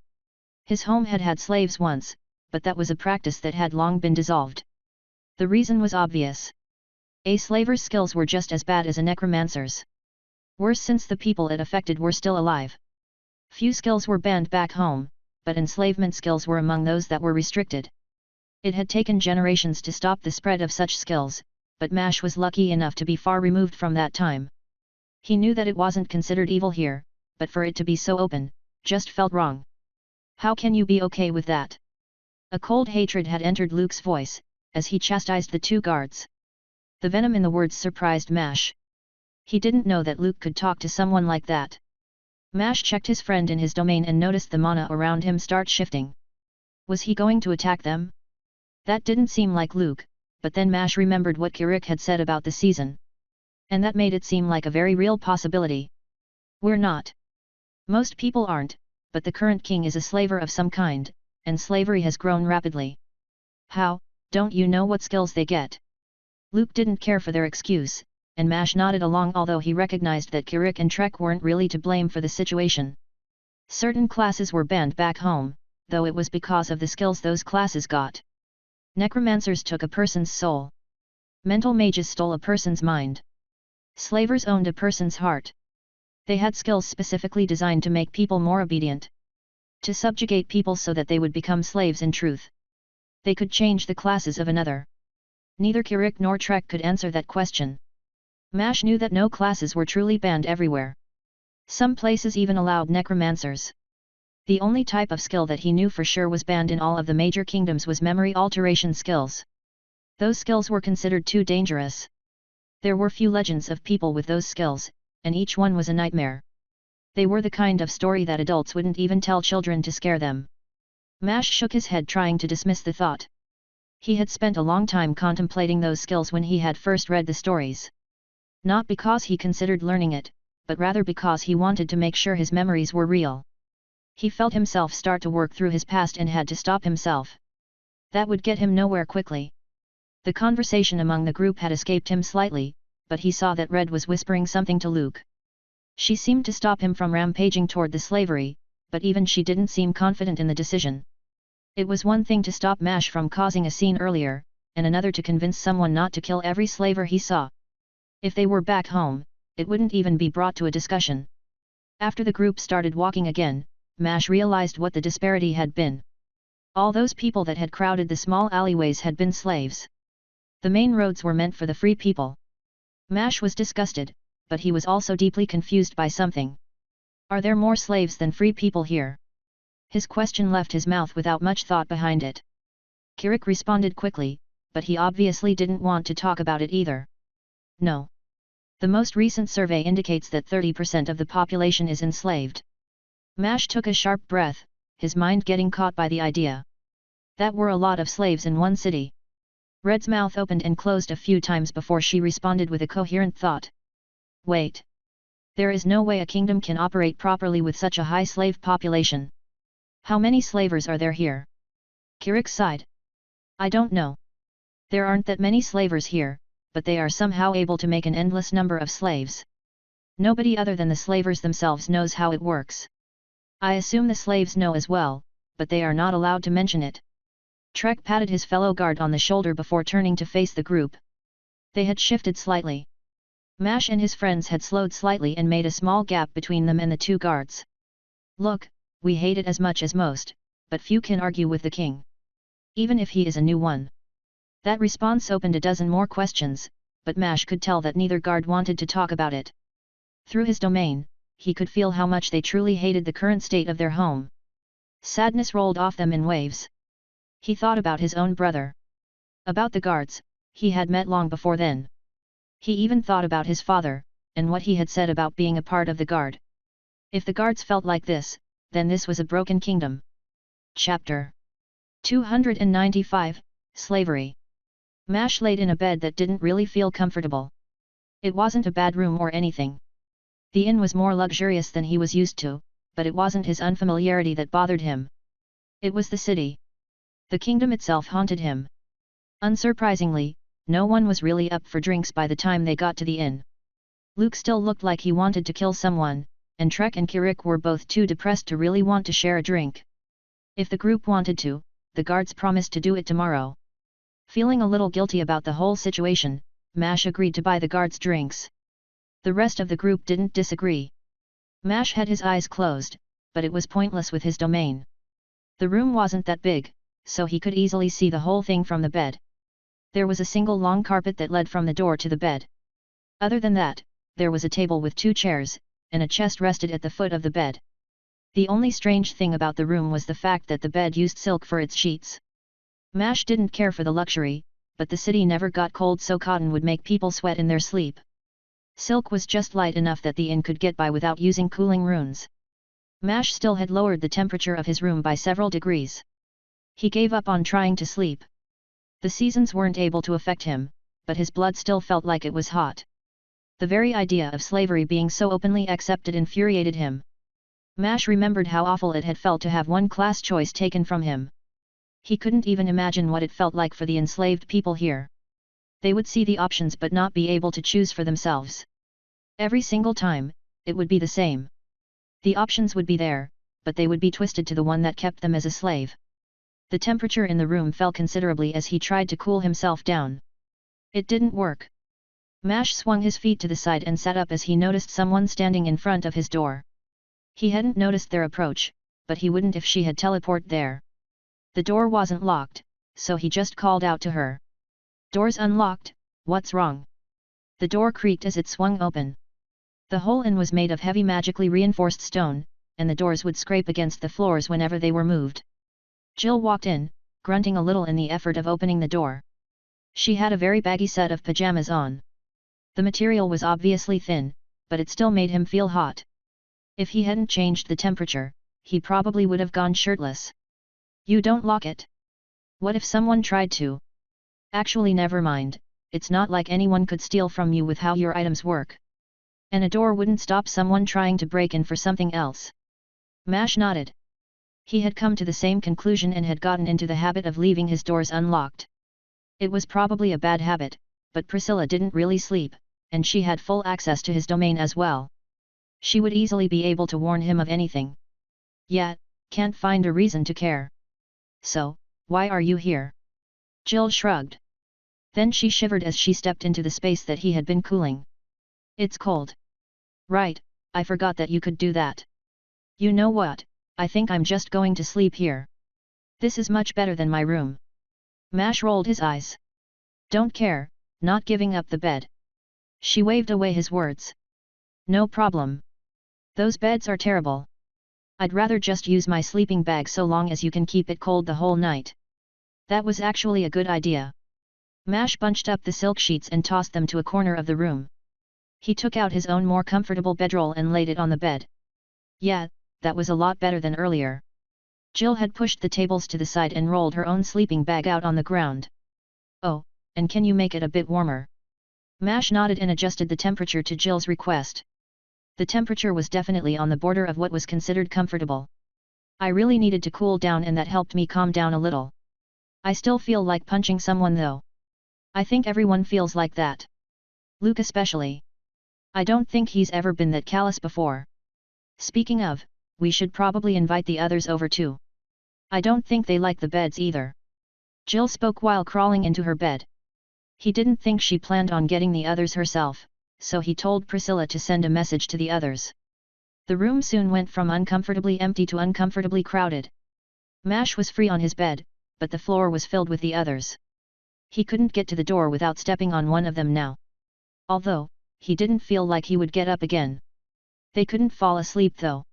His home had had slaves once, but that was a practice that had long been dissolved. The reason was obvious. A slaver's skills were just as bad as a necromancer's. Worse, since the people it affected were still alive. Few skills were banned back home, but enslavement skills were among those that were restricted. It had taken generations to stop the spread of such skills, but Mash was lucky enough to be far removed from that time. He knew that it wasn't considered evil here, but for it to be so open, just felt wrong. How can you be okay with that? A cold hatred had entered Luke's voice, as he chastised the 2 guards. The venom in the words surprised Mash. He didn't know that Luke could talk to someone like that. Mash checked his friend in his domain and noticed the mana around him start shifting. Was he going to attack them? That didn't seem like Luke, but then Mash remembered what Kirik had said about the season. And that made it seem like a very real possibility. We're not. Most people aren't, but the current king is a slaver of some kind, and slavery has grown rapidly. How, don't you know what skills they get? Luke didn't care for their excuse, and Mash nodded along, although he recognized that Kirik and Trek weren't really to blame for the situation. Certain classes were banned back home, though it was because of the skills those classes got. Necromancers took a person's soul. Mental mages stole a person's mind. Slavers owned a person's heart. They had skills specifically designed to make people more obedient. To subjugate people so that they would become slaves in truth. They could change the classes of another. Neither Kirik nor Trek could answer that question. Mash knew that no classes were truly banned everywhere. Some places even allowed necromancers. The only type of skill that he knew for sure was banned in all of the major kingdoms was memory alteration skills. Those skills were considered too dangerous. There were few legends of people with those skills, and each one was a nightmare. They were the kind of story that adults wouldn't even tell children to scare them. Mash shook his head trying to dismiss the thought. He had spent a long time contemplating those skills when he had first read the stories. Not because he considered learning it, but rather because he wanted to make sure his memories were real. He felt himself start to work through his past and had to stop himself. That would get him nowhere quickly. The conversation among the group had escaped him slightly, but he saw that Red was whispering something to Luke. She seemed to stop him from rampaging toward the slavery, but even she didn't seem confident in the decision. It was one thing to stop Mash from causing a scene earlier, and another to convince someone not to kill every slaver he saw. If they were back home, it wouldn't even be brought to a discussion. After the group started walking again, Mash realized what the disparity had been. All those people that had crowded the small alleyways had been slaves. The main roads were meant for the free people. Mash was disgusted, but he was also deeply confused by something. Are there more slaves than free people here? His question left his mouth without much thought behind it. Kirik responded quickly, but he obviously didn't want to talk about it either. No. The most recent survey indicates that 30% of the population is enslaved. Mash took a sharp breath, his mind getting caught by the idea. That were a lot of slaves in one city. Red's mouth opened and closed a few times before she responded with a coherent thought. Wait. There is no way a kingdom can operate properly with such a high slave population. How many slavers are there here? Kirik sighed. I don't know. There aren't that many slavers here, but they are somehow able to make an endless number of slaves. Nobody other than the slavers themselves knows how it works. I assume the slaves know as well, but they are not allowed to mention it. Trek patted his fellow guard on the shoulder before turning to face the group. They had shifted slightly. Mash and his friends had slowed slightly and made a small gap between them and the two guards. Look, we hate it as much as most, but few can argue with the king. Even if he is a new one. That response opened a dozen more questions, but Mash could tell that neither guard wanted to talk about it. Through his domain, he could feel how much they truly hated the current state of their home. Sadness rolled off them in waves. He thought about his own brother. About the guards, he had met long before then. He even thought about his father, and what he had said about being a part of the guard. If the guards felt like this, then this was a broken kingdom. Chapter 295, Slavery. Mash laid in a bed that didn't really feel comfortable. It wasn't a bad room or anything. The inn was more luxurious than he was used to, but it wasn't his unfamiliarity that bothered him. It was the city. The kingdom itself haunted him. Unsurprisingly, no one was really up for drinks by the time they got to the inn. Luke still looked like he wanted to kill someone, and Trek and Kirik were both too depressed to really want to share a drink. If the group wanted to, the guards promised to do it tomorrow. Feeling a little guilty about the whole situation, Mash agreed to buy the guards drinks. The rest of the group didn't disagree. Mash had his eyes closed, but it was pointless with his domain. The room wasn't that big, so he could easily see the whole thing from the bed. There was a single long carpet that led from the door to the bed. Other than that, there was a table with 2 chairs, and a chest rested at the foot of the bed. The only strange thing about the room was the fact that the bed used silk for its sheets. Mash didn't care for the luxury, but the city never got cold, so cotton would make people sweat in their sleep. Silk was just light enough that the inn could get by without using cooling runes. Mash still had lowered the temperature of his room by several degrees. He gave up on trying to sleep. The seasons weren't able to affect him, but his blood still felt like it was hot. The very idea of slavery being so openly accepted infuriated him. Mash remembered how awful it had felt to have one class choice taken from him. He couldn't even imagine what it felt like for the enslaved people here. They would see the options but not be able to choose for themselves. Every single time, it would be the same. The options would be there, but they would be twisted to the one that kept them as a slave. The temperature in the room fell considerably as he tried to cool himself down. It didn't work. Mash swung his feet to the side and sat up as he noticed someone standing in front of his door. He hadn't noticed their approach, but he wouldn't if she had teleported there. The door wasn't locked, so he just called out to her. "Door's unlocked, what's wrong?" The door creaked as it swung open. The whole inn was made of heavy magically reinforced stone, and the doors would scrape against the floors whenever they were moved. Jill walked in, grunting a little in the effort of opening the door. She had a very baggy set of pajamas on. The material was obviously thin, but it still made him feel hot. If he hadn't changed the temperature, he probably would have gone shirtless. You don't lock it? What if someone tried to? Actually, never mind, it's not like anyone could steal from you with how your items work. And a door wouldn't stop someone trying to break in for something else. Mash nodded. He had come to the same conclusion and had gotten into the habit of leaving his doors unlocked. It was probably a bad habit, but Priscilla didn't really sleep, and she had full access to his domain as well. She would easily be able to warn him of anything. Yet, can't find a reason to care. So, why are you here? Jill shrugged. Then she shivered as she stepped into the space that he had been cooling. It's cold. Right, I forgot that you could do that. You know what, I think I'm just going to sleep here. This is much better than my room. Mash rolled his eyes. Don't care, not giving up the bed. She waved away his words. No problem. Those beds are terrible. I'd rather just use my sleeping bag so long as you can keep it cold the whole night. That was actually a good idea. Mash bunched up the silk sheets and tossed them to a corner of the room. He took out his own more comfortable bedroll and laid it on the bed. Yeah, that was a lot better than earlier. Jill had pushed the tables to the side and rolled her own sleeping bag out on the ground. Oh, and can you make it a bit warmer? Mash nodded and adjusted the temperature to Jill's request. The temperature was definitely on the border of what was considered comfortable. I really needed to cool down and that helped me calm down a little. I still feel like punching someone though. I think everyone feels like that. Luke especially. I don't think he's ever been that callous before. Speaking of, we should probably invite the others over too. I don't think they like the beds either. Jill spoke while crawling into her bed. He didn't think she planned on getting the others herself, so he told Priscilla to send a message to the others. The room soon went from uncomfortably empty to uncomfortably crowded. Mash was free on his bed, but the floor was filled with the others. He couldn't get to the door without stepping on one of them now. Although, he didn't feel like he would get up again. They couldn't fall asleep though.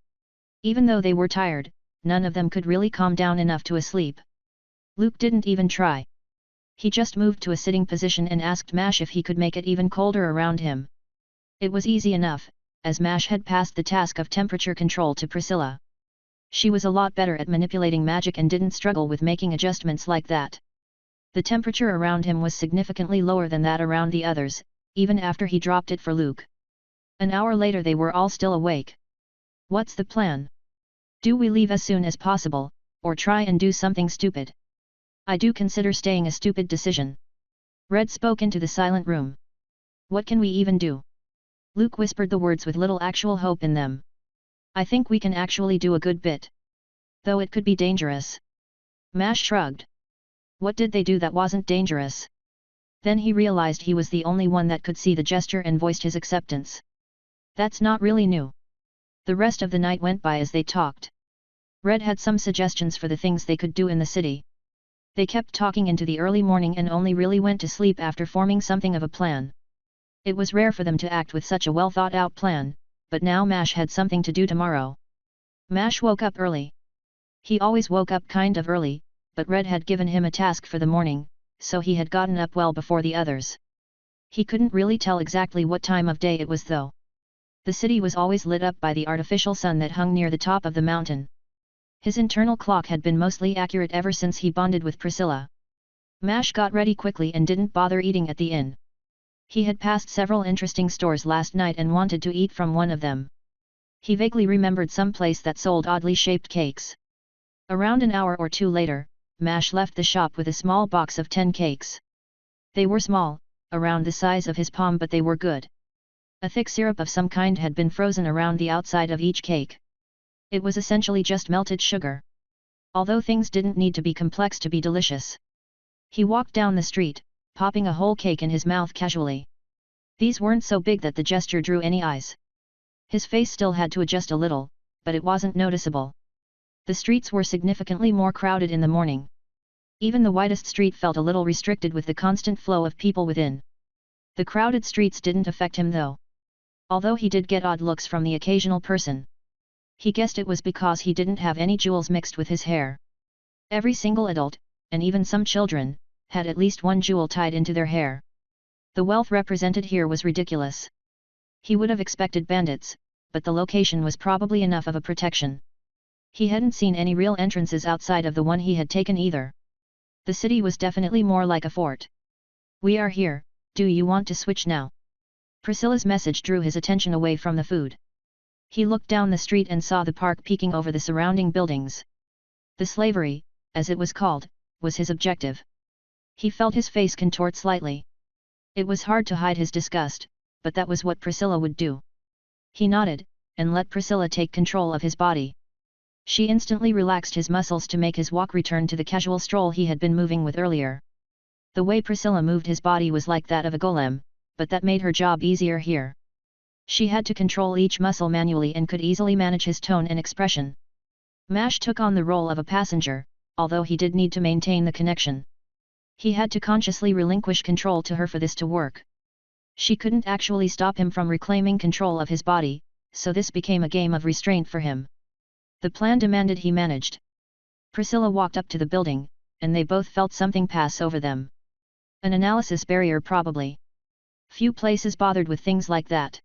Even though they were tired, none of them could really calm down enough to sleep. Luke didn't even try. He just moved to a sitting position and asked Mash if he could make it even colder around him. It was easy enough, as Mash had passed the task of temperature control to Priscilla. She was a lot better at manipulating magic and didn't struggle with making adjustments like that. The temperature around him was significantly lower than that around the others, even after he dropped it for Luke. An hour later they were all still awake. What's the plan? Do we leave as soon as possible, or try and do something stupid? I do consider staying a stupid decision. Red spoke into the silent room. What can we even do? Luke whispered the words with little actual hope in them. I think we can actually do a good bit. Though it could be dangerous. Mash shrugged. What did they do that wasn't dangerous? Then he realized he was the only one that could see the gesture and voiced his acceptance. That's not really new. The rest of the night went by as they talked. Red had some suggestions for the things they could do in the city. They kept talking into the early morning and only really went to sleep after forming something of a plan. It was rare for them to act with such a well-thought-out plan, but now Mash had something to do tomorrow. Mash woke up early. He always woke up kind of early, but Red had given him a task for the morning, so he had gotten up well before the others. He couldn't really tell exactly what time of day it was though. The city was always lit up by the artificial sun that hung near the top of the mountain. His internal clock had been mostly accurate ever since he bonded with Priscilla. Mash got ready quickly and didn't bother eating at the inn. He had passed several interesting stores last night and wanted to eat from one of them. He vaguely remembered some place that sold oddly shaped cakes. Around an hour or two later, Mash left the shop with a small box of 10 cakes. They were small, around the size of his palm, but they were good. A thick syrup of some kind had been frozen around the outside of each cake. It was essentially just melted sugar. Although things didn't need to be complex to be delicious. He walked down the street, popping a whole cake in his mouth casually. These weren't so big that the gesture drew any eyes. His face still had to adjust a little, but it wasn't noticeable. The streets were significantly more crowded in the morning. Even the widest street felt a little restricted with the constant flow of people within. The crowded streets didn't affect him though. Although he did get odd looks from the occasional person. He guessed it was because he didn't have any jewels mixed with his hair. Every single adult, and even some children, had at least one jewel tied into their hair. The wealth represented here was ridiculous. He would have expected bandits, but the location was probably enough of a protection. He hadn't seen any real entrances outside of the one he had taken either. The city was definitely more like a fort. "We are here, do you want to switch now?" Priscilla's message drew his attention away from the food. He looked down the street and saw the park peeking over the surrounding buildings. The slavery, as it was called, was his objective. He felt his face contort slightly. It was hard to hide his disgust, but that was what Priscilla would do. He nodded, and let Priscilla take control of his body. She instantly relaxed his muscles to make his walk return to the casual stroll he had been moving with earlier. The way Priscilla moved his body was like that of a golem, but that made her job easier here. She had to control each muscle manually and could easily manage his tone and expression. Mash took on the role of a passenger, although he did need to maintain the connection. He had to consciously relinquish control to her for this to work. She couldn't actually stop him from reclaiming control of his body, so this became a game of restraint for him. The plan demanded he managed. Priscilla walked up to the building, and they both felt something pass over them. An analysis barrier probably. Few places bothered with things like that.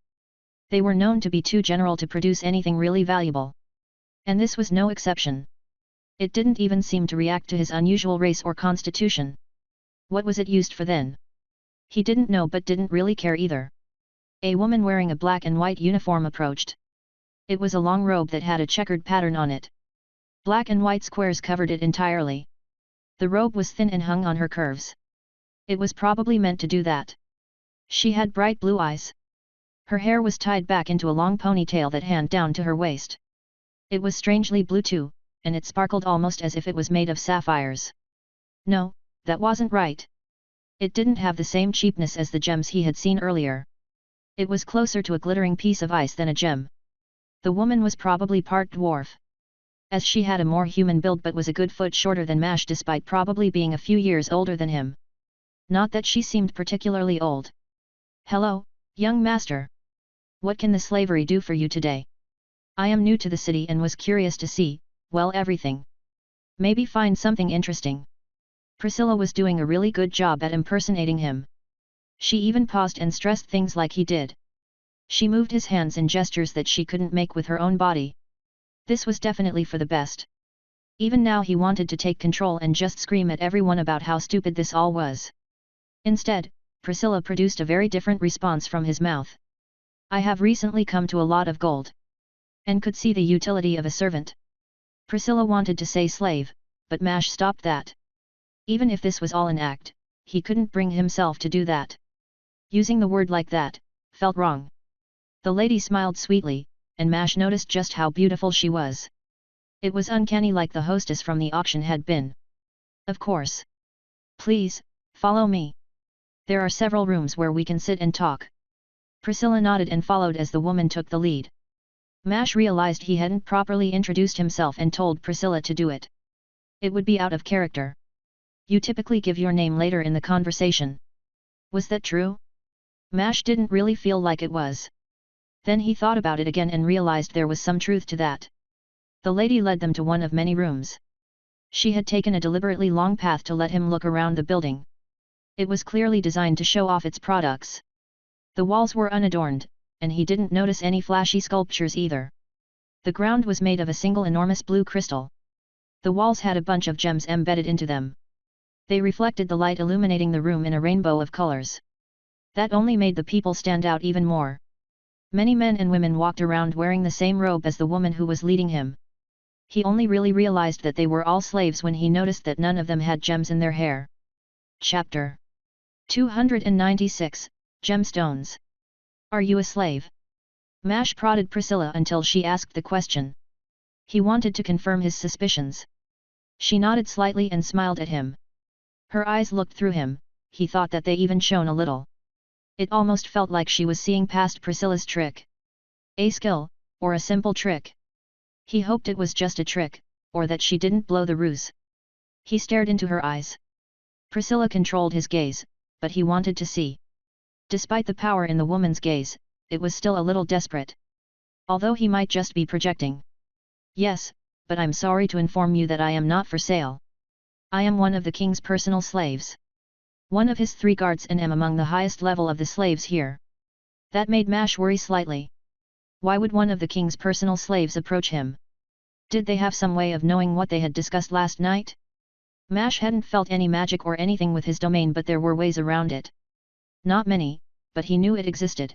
They were known to be too general to produce anything really valuable. And this was no exception. It didn't even seem to react to his unusual race or constitution. What was it used for then? He didn't know but didn't really care either. A woman wearing a black and white uniform approached. It was a long robe that had a checkered pattern on it. Black and white squares covered it entirely. The robe was thin and hung on her curves. It was probably meant to do that. She had bright blue eyes. Her hair was tied back into a long ponytail that hung down to her waist. It was strangely blue too, and it sparkled almost as if it was made of sapphires. No, that wasn't right. It didn't have the same cheapness as the gems he had seen earlier. It was closer to a glittering piece of ice than a gem. The woman was probably part dwarf, as she had a more human build but was a good foot shorter than Mash despite probably being a few years older than him. Not that she seemed particularly old. "Hello, young master. What can the slavery do for you today? I am new to the city and was curious to see, well, everything. Maybe find something interesting." Priscilla was doing a really good job at impersonating him. She even paused and stressed things like he did. She moved his hands in gestures that she couldn't make with her own body. This was definitely for the best. Even now he wanted to take control and just scream at everyone about how stupid this all was. Instead, Priscilla produced a very different response from his mouth. "I have recently come to a lot of gold. And could see the utility of a servant." Priscilla wanted to say slave, but Mash stopped that. Even if this was all an act, he couldn't bring himself to do that. Using the word like that felt wrong. The lady smiled sweetly, and Mash noticed just how beautiful she was. It was uncanny, like the hostess from the auction had been. "Of course. Please, follow me. There are several rooms where we can sit and talk." Priscilla nodded and followed as the woman took the lead. Mash realized he hadn't properly introduced himself and told Priscilla to do it. It would be out of character. You typically give your name later in the conversation. Was that true? Mash didn't really feel like it was. Then he thought about it again and realized there was some truth to that. The lady led them to one of many rooms. She had taken a deliberately long path to let him look around the building. It was clearly designed to show off its products. The walls were unadorned, and he didn't notice any flashy sculptures either. The ground was made of a single enormous blue crystal. The walls had a bunch of gems embedded into them. They reflected the light illuminating the room in a rainbow of colors. That only made the people stand out even more. Many men and women walked around wearing the same robe as the woman who was leading him. He only really realized that they were all slaves when he noticed that none of them had gems in their hair. Chapter 296, Gemstones. Are you a slave? Mash prodded Priscilla until she asked the question. He wanted to confirm his suspicions. She nodded slightly and smiled at him. Her eyes looked through him, he thought that they even shone a little. It almost felt like she was seeing past Priscilla's trick. A skill, or a simple trick. He hoped it was just a trick, or that she didn't blow the ruse. He stared into her eyes. Priscilla controlled his gaze, but he wanted to see. Despite the power in the woman's gaze, it was still a little desperate. Although he might just be projecting. Yes, but I'm sorry to inform you that I am not for sale. I am one of the king's personal slaves. One of his 3 guards and am among the highest level of the slaves here. That made Mash worry slightly. Why would one of the king's personal slaves approach him? Did they have some way of knowing what they had discussed last night? Mash hadn't felt any magic or anything with his domain, but there were ways around it. Not many, but he knew it existed.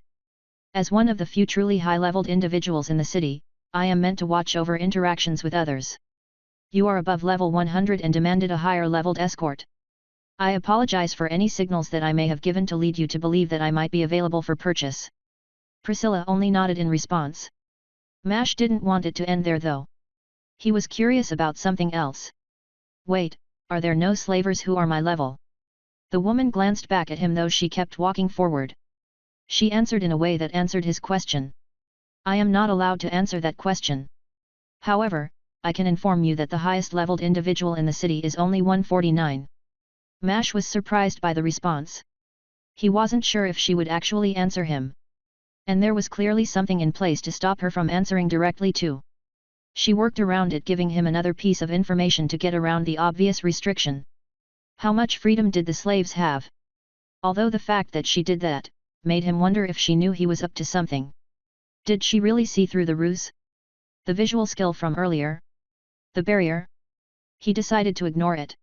As one of the few truly high-leveled individuals in the city, I am meant to watch over interactions with others. You are above level 100 and demanded a higher-leveled escort. I apologize for any signals that I may have given to lead you to believe that I might be available for purchase. Priscilla only nodded in response. Mash didn't want it to end there though. He was curious about something else. Wait, are there no slavers who are my level? The woman glanced back at him though she kept walking forward. She answered in a way that answered his question. I am not allowed to answer that question. However, I can inform you that the highest leveled individual in the city is only 149. Mash was surprised by the response. He wasn't sure if she would actually answer him. And there was clearly something in place to stop her from answering directly too. She worked around it, giving him another piece of information to get around the obvious restriction. How much freedom did the slaves have? Although the fact that she did that made him wonder if she knew he was up to something. Did she really see through the ruse? The visual skill from earlier? The barrier? He decided to ignore it.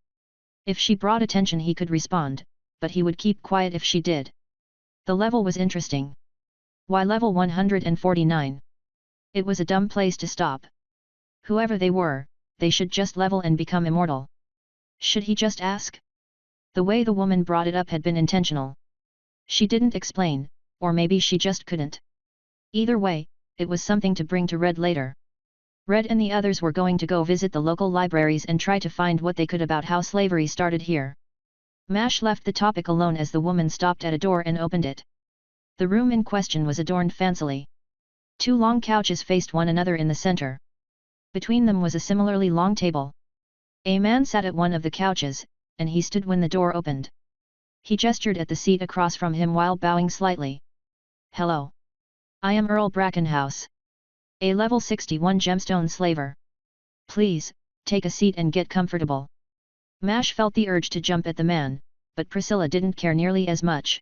If she brought attention he could respond, but he would keep quiet if she did. The level was interesting. Why level 149? It was a dumb place to stop. Whoever they were, they should just level and become immortal. Should he just ask? The way the woman brought it up had been intentional. She didn't explain, or maybe she just couldn't. Either way, it was something to bring to Red later. Red and the others were going to go visit the local libraries and try to find what they could about how slavery started here. Mash left the topic alone as the woman stopped at a door and opened it. The room in question was adorned fancily. 2 long couches faced one another in the center. Between them was a similarly long table. A man sat at one of the couches, and he stood when the door opened. He gestured at the seat across from him while bowing slightly. Hello. I am Earl Brackenhouse. A level 61 gemstone slaver. Please, take a seat and get comfortable. Mash felt the urge to jump at the man, but Priscilla didn't care nearly as much.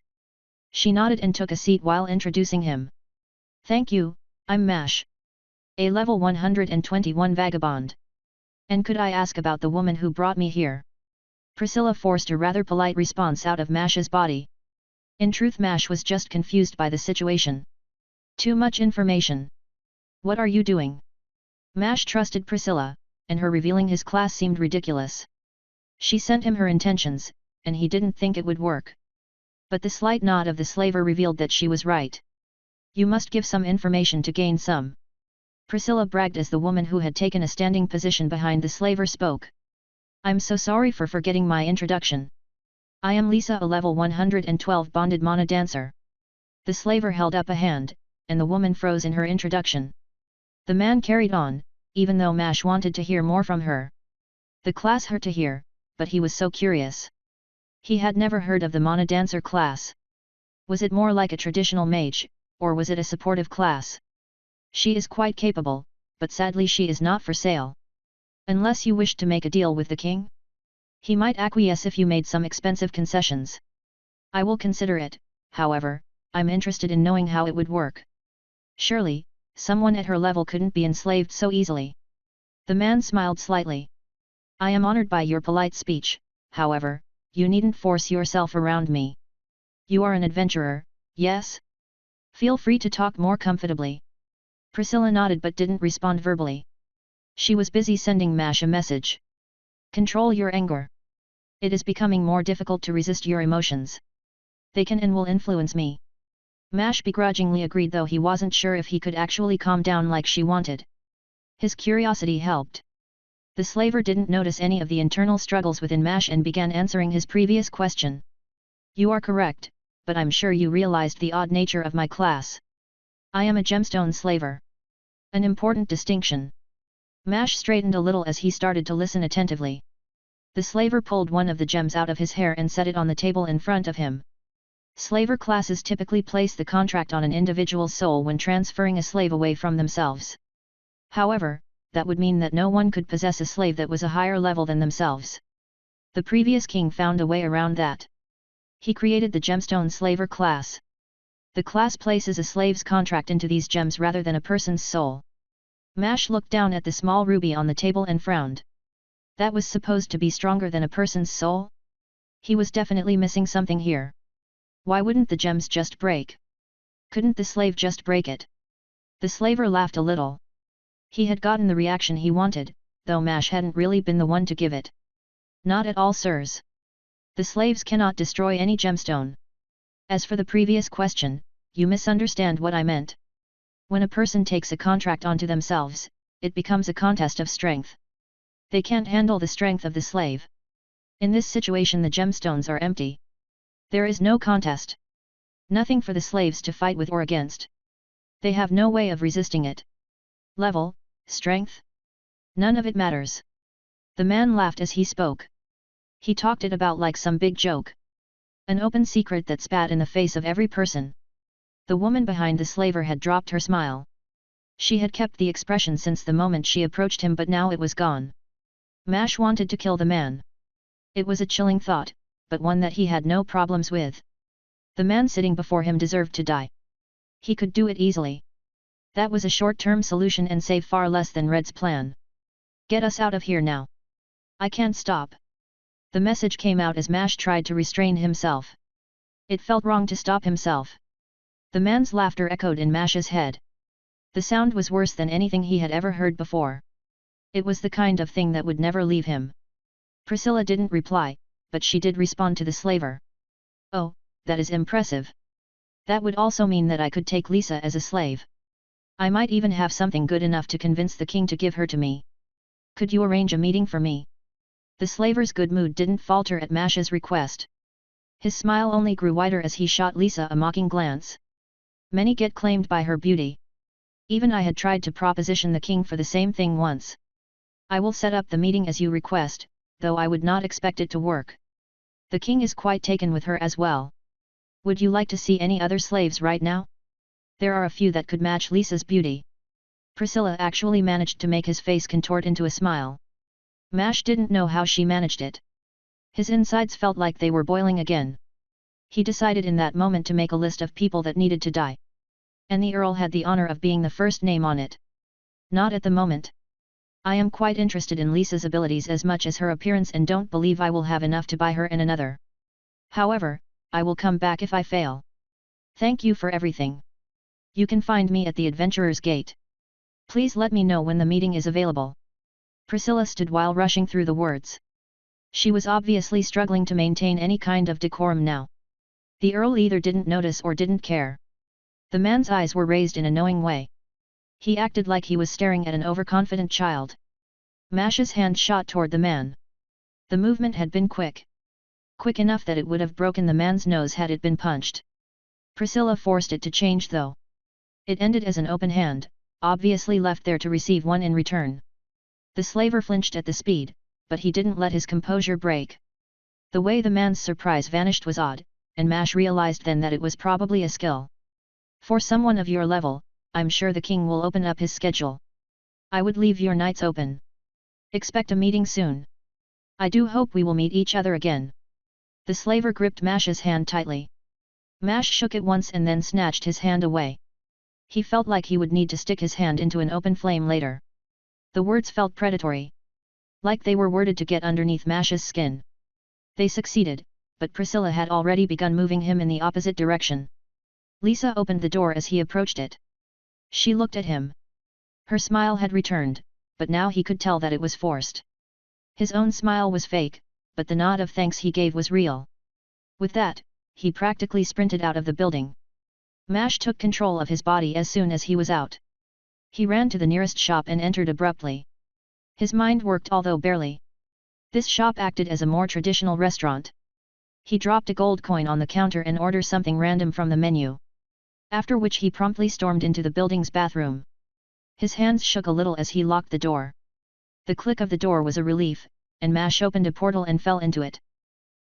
She nodded and took a seat while introducing him. Thank you, I'm Mash. A level 121 vagabond. And could I ask about the woman who brought me here? Priscilla forced a rather polite response out of Mash's body. In truth, Mash was just confused by the situation. Too much information. What are you doing? Mash trusted Priscilla, and her revealing his class seemed ridiculous. She sent him her intentions, and he didn't think it would work. But the slight nod of the slaver revealed that she was right. You must give some information to gain some. Priscilla bragged as the woman who had taken a standing position behind the slaver spoke. I'm so sorry for forgetting my introduction. I am Lisa, a level 112 bonded mana dancer. The slaver held up a hand, and the woman froze in her introduction. The man carried on, even though Mash wanted to hear more from her. The class hurt to hear, but he was so curious. He had never heard of the mana dancer class. Was it more like a traditional mage, or was it a supportive class? She is quite capable, but sadly she is not for sale. Unless you wish to make a deal with the king? He might acquiesce if you made some expensive concessions. I will consider it, however, I'm interested in knowing how it would work. Surely, someone at her level couldn't be enslaved so easily. The man smiled slightly. I am honored by your polite speech, however, you needn't force yourself around me. You are an adventurer, yes? Feel free to talk more comfortably. Priscilla nodded but didn't respond verbally. She was busy sending Mash a message. Control your anger. It is becoming more difficult to resist your emotions. They can and will influence me. Mash begrudgingly agreed, though he wasn't sure if he could actually calm down like she wanted. His curiosity helped. The slaver didn't notice any of the internal struggles within Mash and began answering his previous question. You are correct, but I'm sure you realized the odd nature of my class. I am a gemstone slaver. An important distinction. Mash straightened a little as he started to listen attentively. The slaver pulled one of the gems out of his hair and set it on the table in front of him. Slaver classes typically place the contract on an individual's soul when transferring a slave away from themselves. However, that would mean that no one could possess a slave that was a higher level than themselves. The previous king found a way around that. He created the Gemstone Slaver class. The class places a slave's contract into these gems rather than a person's soul. Mash looked down at the small ruby on the table and frowned. That was supposed to be stronger than a person's soul? He was definitely missing something here. Why wouldn't the gems just break? Couldn't the slave just break it? The slaver laughed a little. He had gotten the reaction he wanted, though Mash hadn't really been the one to give it. Not at all, sirs. The slaves cannot destroy any gemstone. As for the previous question, you misunderstand what I meant. When a person takes a contract onto themselves, it becomes a contest of strength. They can't handle the strength of the slave. In this situation the gemstones are empty. There is no contest. Nothing for the slaves to fight with or against. They have no way of resisting it. Level, strength? None of it matters. The man laughed as he spoke. He talked it about like some big joke. An open secret that spat in the face of every person. The woman behind the slaver had dropped her smile. She had kept the expression since the moment she approached him, but now it was gone. Mash wanted to kill the man. It was a chilling thought, but one that he had no problems with. The man sitting before him deserved to die. He could do it easily. That was a short-term solution and save far less than Red's plan. Get us out of here now. I can't stop. The message came out as Mash tried to restrain himself. It felt wrong to stop himself. The man's laughter echoed in Mash's head. The sound was worse than anything he had ever heard before. It was the kind of thing that would never leave him. Priscilla didn't reply, but she did respond to the slaver. Oh, that is impressive. That would also mean that I could take Lisa as a slave. I might even have something good enough to convince the king to give her to me. Could you arrange a meeting for me? The slaver's good mood didn't falter at Mash's request. His smile only grew wider as he shot Lisa a mocking glance. Many get claimed by her beauty. Even I had tried to proposition the king for the same thing once. I will set up the meeting as you request, though I would not expect it to work. The king is quite taken with her as well. Would you like to see any other slaves right now? There are a few that could match Lisa's beauty. Priscilla actually managed to make his face contort into a smile. Mash didn't know how she managed it. His insides felt like they were boiling again. He decided in that moment to make a list of people that needed to die. And the Earl had the honor of being the first name on it. Not at the moment. I am quite interested in Lisa's abilities as much as her appearance and don't believe I will have enough to buy her and another. However, I will come back if I fail. Thank you for everything. You can find me at the Adventurer's Gate. Please let me know when the meeting is available. Priscilla stood while rushing through the words. She was obviously struggling to maintain any kind of decorum now. The Earl either didn't notice or didn't care. The man's eyes were raised in a knowing way. He acted like he was staring at an overconfident child. Mash's hand shot toward the man. The movement had been quick. Quick enough that it would have broken the man's nose had it been punched. Priscilla forced it to change though. It ended as an open hand, obviously left there to receive one in return. The slaver flinched at the speed, but he didn't let his composure break. The way the man's surprise vanished was odd, and Mash realized then that it was probably a skill. For someone of your level, I'm sure the king will open up his schedule. I would leave your nights open. Expect a meeting soon. I do hope we will meet each other again. The slaver gripped Mash's hand tightly. Mash shook it once and then snatched his hand away. He felt like he would need to stick his hand into an open flame later. The words felt predatory. Like they were worded to get underneath Mash's skin. They succeeded, but Priscilla had already begun moving him in the opposite direction. Lisa opened the door as he approached it. She looked at him. Her smile had returned, but now he could tell that it was forced. His own smile was fake, but the nod of thanks he gave was real. With that, he practically sprinted out of the building. Mash took control of his body as soon as he was out. He ran to the nearest shop and entered abruptly. His mind worked although barely. This shop acted as a more traditional restaurant. He dropped a gold coin on the counter and ordered something random from the menu. After which he promptly stormed into the building's bathroom. His hands shook a little as he locked the door. The click of the door was a relief, and Mash opened a portal and fell into it.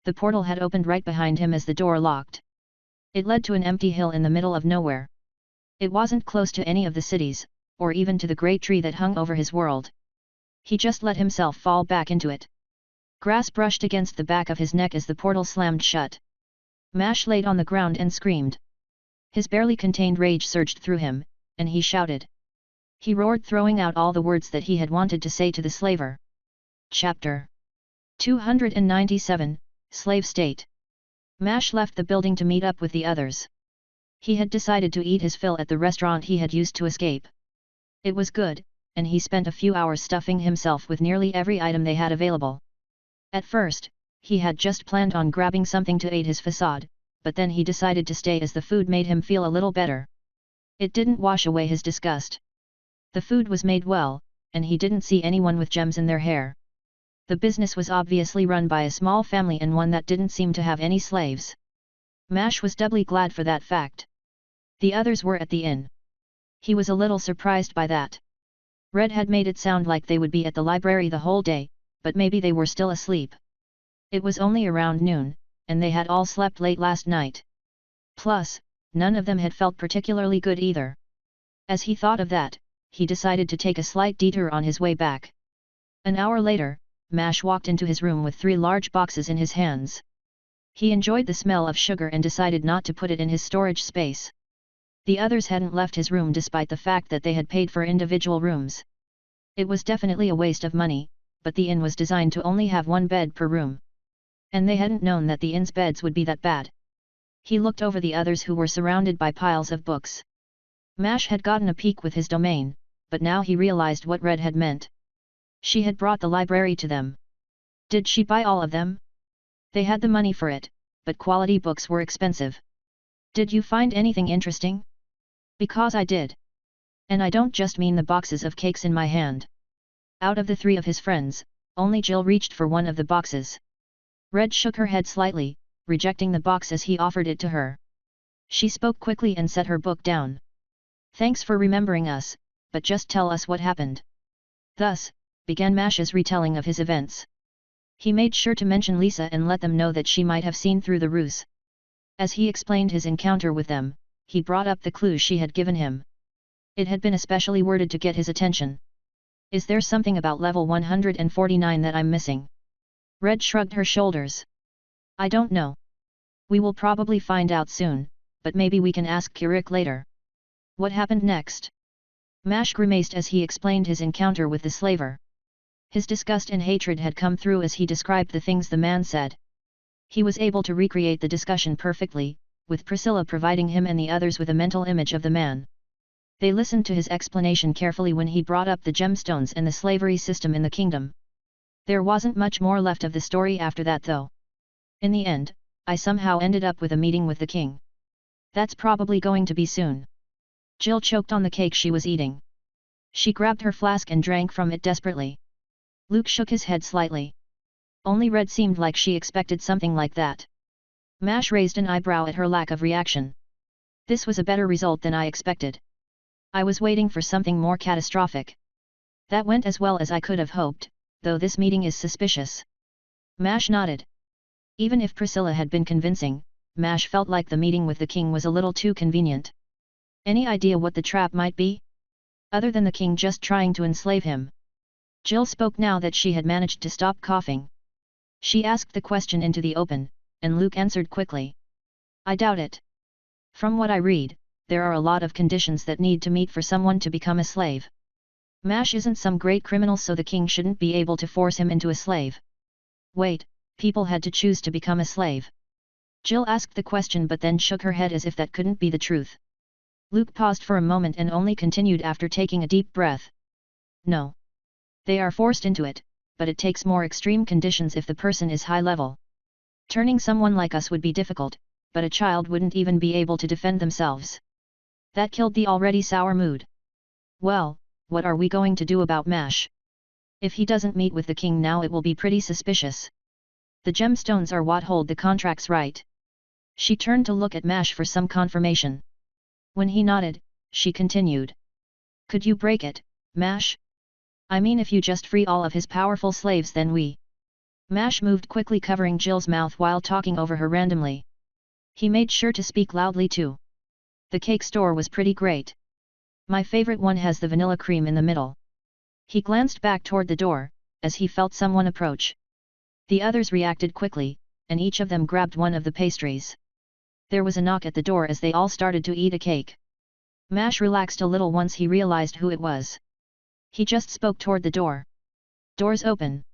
The portal had opened right behind him as the door locked. It led to an empty hill in the middle of nowhere. It wasn't close to any of the cities, or even to the great tree that hung over his world. He just let himself fall back into it. Grass brushed against the back of his neck as the portal slammed shut. Mash laid on the ground and screamed. His barely contained rage surged through him, and he shouted. He roared, throwing out all the words that he had wanted to say to the slaver. Chapter 297, Slave State. Mash left the building to meet up with the others. He had decided to eat his fill at the restaurant he had used to escape. It was good, and he spent a few hours stuffing himself with nearly every item they had available. At first, he had just planned on grabbing something to aid his facade, but then he decided to stay as the food made him feel a little better. It didn't wash away his disgust. The food was made well, and he didn't see anyone with gems in their hair. The business was obviously run by a small family and one that didn't seem to have any slaves. Mash was doubly glad for that fact. The others were at the inn. He was a little surprised by that. Red had made it sound like they would be at the library the whole day, but maybe they were still asleep. It was only around noon, and they had all slept late last night. Plus, none of them had felt particularly good either. As he thought of that, he decided to take a slight detour on his way back. An hour later, Mash walked into his room with 3 large boxes in his hands. He enjoyed the smell of sugar and decided not to put it in his storage space. The others hadn't left his room despite the fact that they had paid for individual rooms. It was definitely a waste of money, but the inn was designed to only have 1 bed per room. And they hadn't known that the inn's beds would be that bad. He looked over the others who were surrounded by piles of books. Mash had gotten a peek with his domain, but now he realized what Red had meant. She had brought the library to them. Did she buy all of them? They had the money for it, but quality books were expensive. Did you find anything interesting? Because I did. And I don't just mean the boxes of cakes in my hand. Out of the 3 of his friends, only Jill reached for one of the boxes. Red shook her head slightly, rejecting the box as he offered it to her. She spoke quickly and set her book down. Thanks for remembering us, but just tell us what happened. Thus, began Mash's retelling of his events. He made sure to mention Lisa and let them know that she might have seen through the ruse. As he explained his encounter with them, he brought up the clues she had given him. It had been especially worded to get his attention. Is there something about level 149 that I'm missing? Red shrugged her shoulders. I don't know. We will probably find out soon, but maybe we can ask Kirik later. What happened next? Mash grimaced as he explained his encounter with the slaver. His disgust and hatred had come through as he described the things the man said. He was able to recreate the discussion perfectly, with Priscilla providing him and the others with a mental image of the man. They listened to his explanation carefully when he brought up the gemstones and the slavery system in the kingdom. There wasn't much more left of the story after that though. In the end, I somehow ended up with a meeting with the king. That's probably going to be soon. Jill choked on the cake she was eating. She grabbed her flask and drank from it desperately. Luke shook his head slightly. Only Red seemed like she expected something like that. Mash raised an eyebrow at her lack of reaction. This was a better result than I expected. I was waiting for something more catastrophic. That went as well as I could have hoped, though this meeting is suspicious. Mash nodded. Even if Priscilla had been convincing, Mash felt like the meeting with the king was a little too convenient. Any idea what the trap might be? Other than the king just trying to enslave him. Jill spoke now that she had managed to stop coughing. She asked the question into the open, and Luke answered quickly. I doubt it. From what I read, there are a lot of conditions that need to meet for someone to become a slave. Mash isn't some great criminal, so the king shouldn't be able to force him into a slave. Wait, people had to choose to become a slave? Jill asked the question but then shook her head as if that couldn't be the truth. Luke paused for a moment and only continued after taking a deep breath. No. They are forced into it, but it takes more extreme conditions if the person is high level. Turning someone like us would be difficult, but a child wouldn't even be able to defend themselves. That killed the already sour mood. Well, what are we going to do about Mash? If he doesn't meet with the king now, it will be pretty suspicious. The gemstones are what hold the contracts, right? She turned to look at Mash for some confirmation. When he nodded, she continued. Could you break it, Mash? I mean, if you just free all of his powerful slaves, then we... Mash moved quickly, covering Jill's mouth while talking over her randomly. He made sure to speak loudly too. The cake store was pretty great. My favorite one has the vanilla cream in the middle. He glanced back toward the door, as he felt someone approach. The others reacted quickly, and each of them grabbed one of the pastries. There was a knock at the door as they all started to eat a cake. Mash relaxed a little once he realized who it was. He just spoke toward the door. Doors open.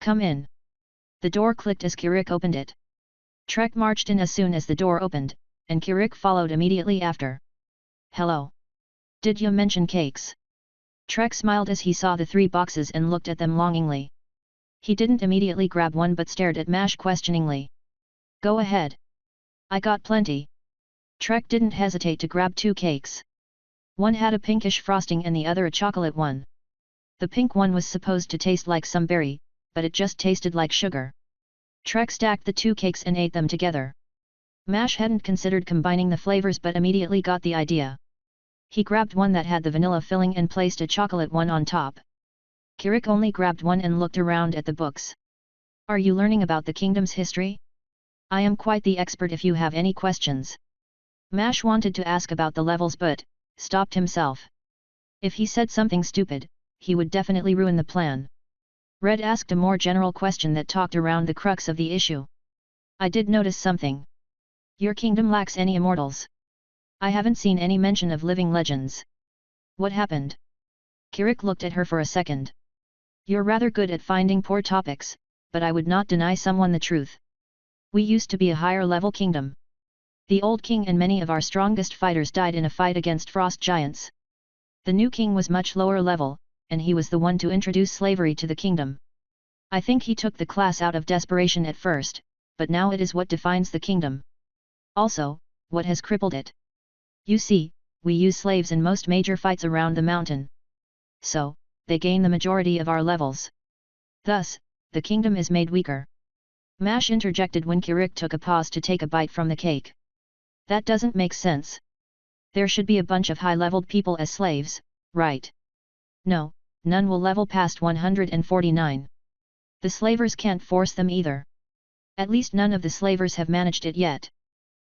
Come in. The door clicked as Kirik opened it. Trek marched in as soon as the door opened, and Kirik followed immediately after. Hello. Did you mention cakes? Trek smiled as he saw the 3 boxes and looked at them longingly. He didn't immediately grab one but stared at Mash questioningly. Go ahead. I got plenty. Trek didn't hesitate to grab 2 cakes. One had a pinkish frosting and the other a chocolate one. The pink one was supposed to taste like some berry, but it just tasted like sugar. Trek stacked the 2 cakes and ate them together. Mash hadn't considered combining the flavors but immediately got the idea. He grabbed one that had the vanilla filling and placed a chocolate one on top. Kirik only grabbed one and looked around at the books. Are you learning about the kingdom's history? I am quite the expert if you have any questions. Mash wanted to ask about the levels but stopped himself. If he said something stupid, he would definitely ruin the plan. Red asked a more general question that talked around the crux of the issue. I did notice something. Your kingdom lacks any immortals. I haven't seen any mention of living legends. What happened? Kirik looked at her for a second. You're rather good at finding poor topics, but I would not deny someone the truth. We used to be a higher level kingdom. The old king and many of our strongest fighters died in a fight against frost giants. The new king was much lower level, and he was the one to introduce slavery to the kingdom. I think he took the class out of desperation at first, but now it is what defines the kingdom. Also, what has crippled it? You see, we use slaves in most major fights around the mountain. So, they gain the majority of our levels. Thus, the kingdom is made weaker. Mash interjected when Kirik took a pause to take a bite from the cake. That doesn't make sense. There should be a bunch of high-leveled people as slaves, right? No, none will level past 149. The slavers can't force them either. At least none of the slavers have managed it yet.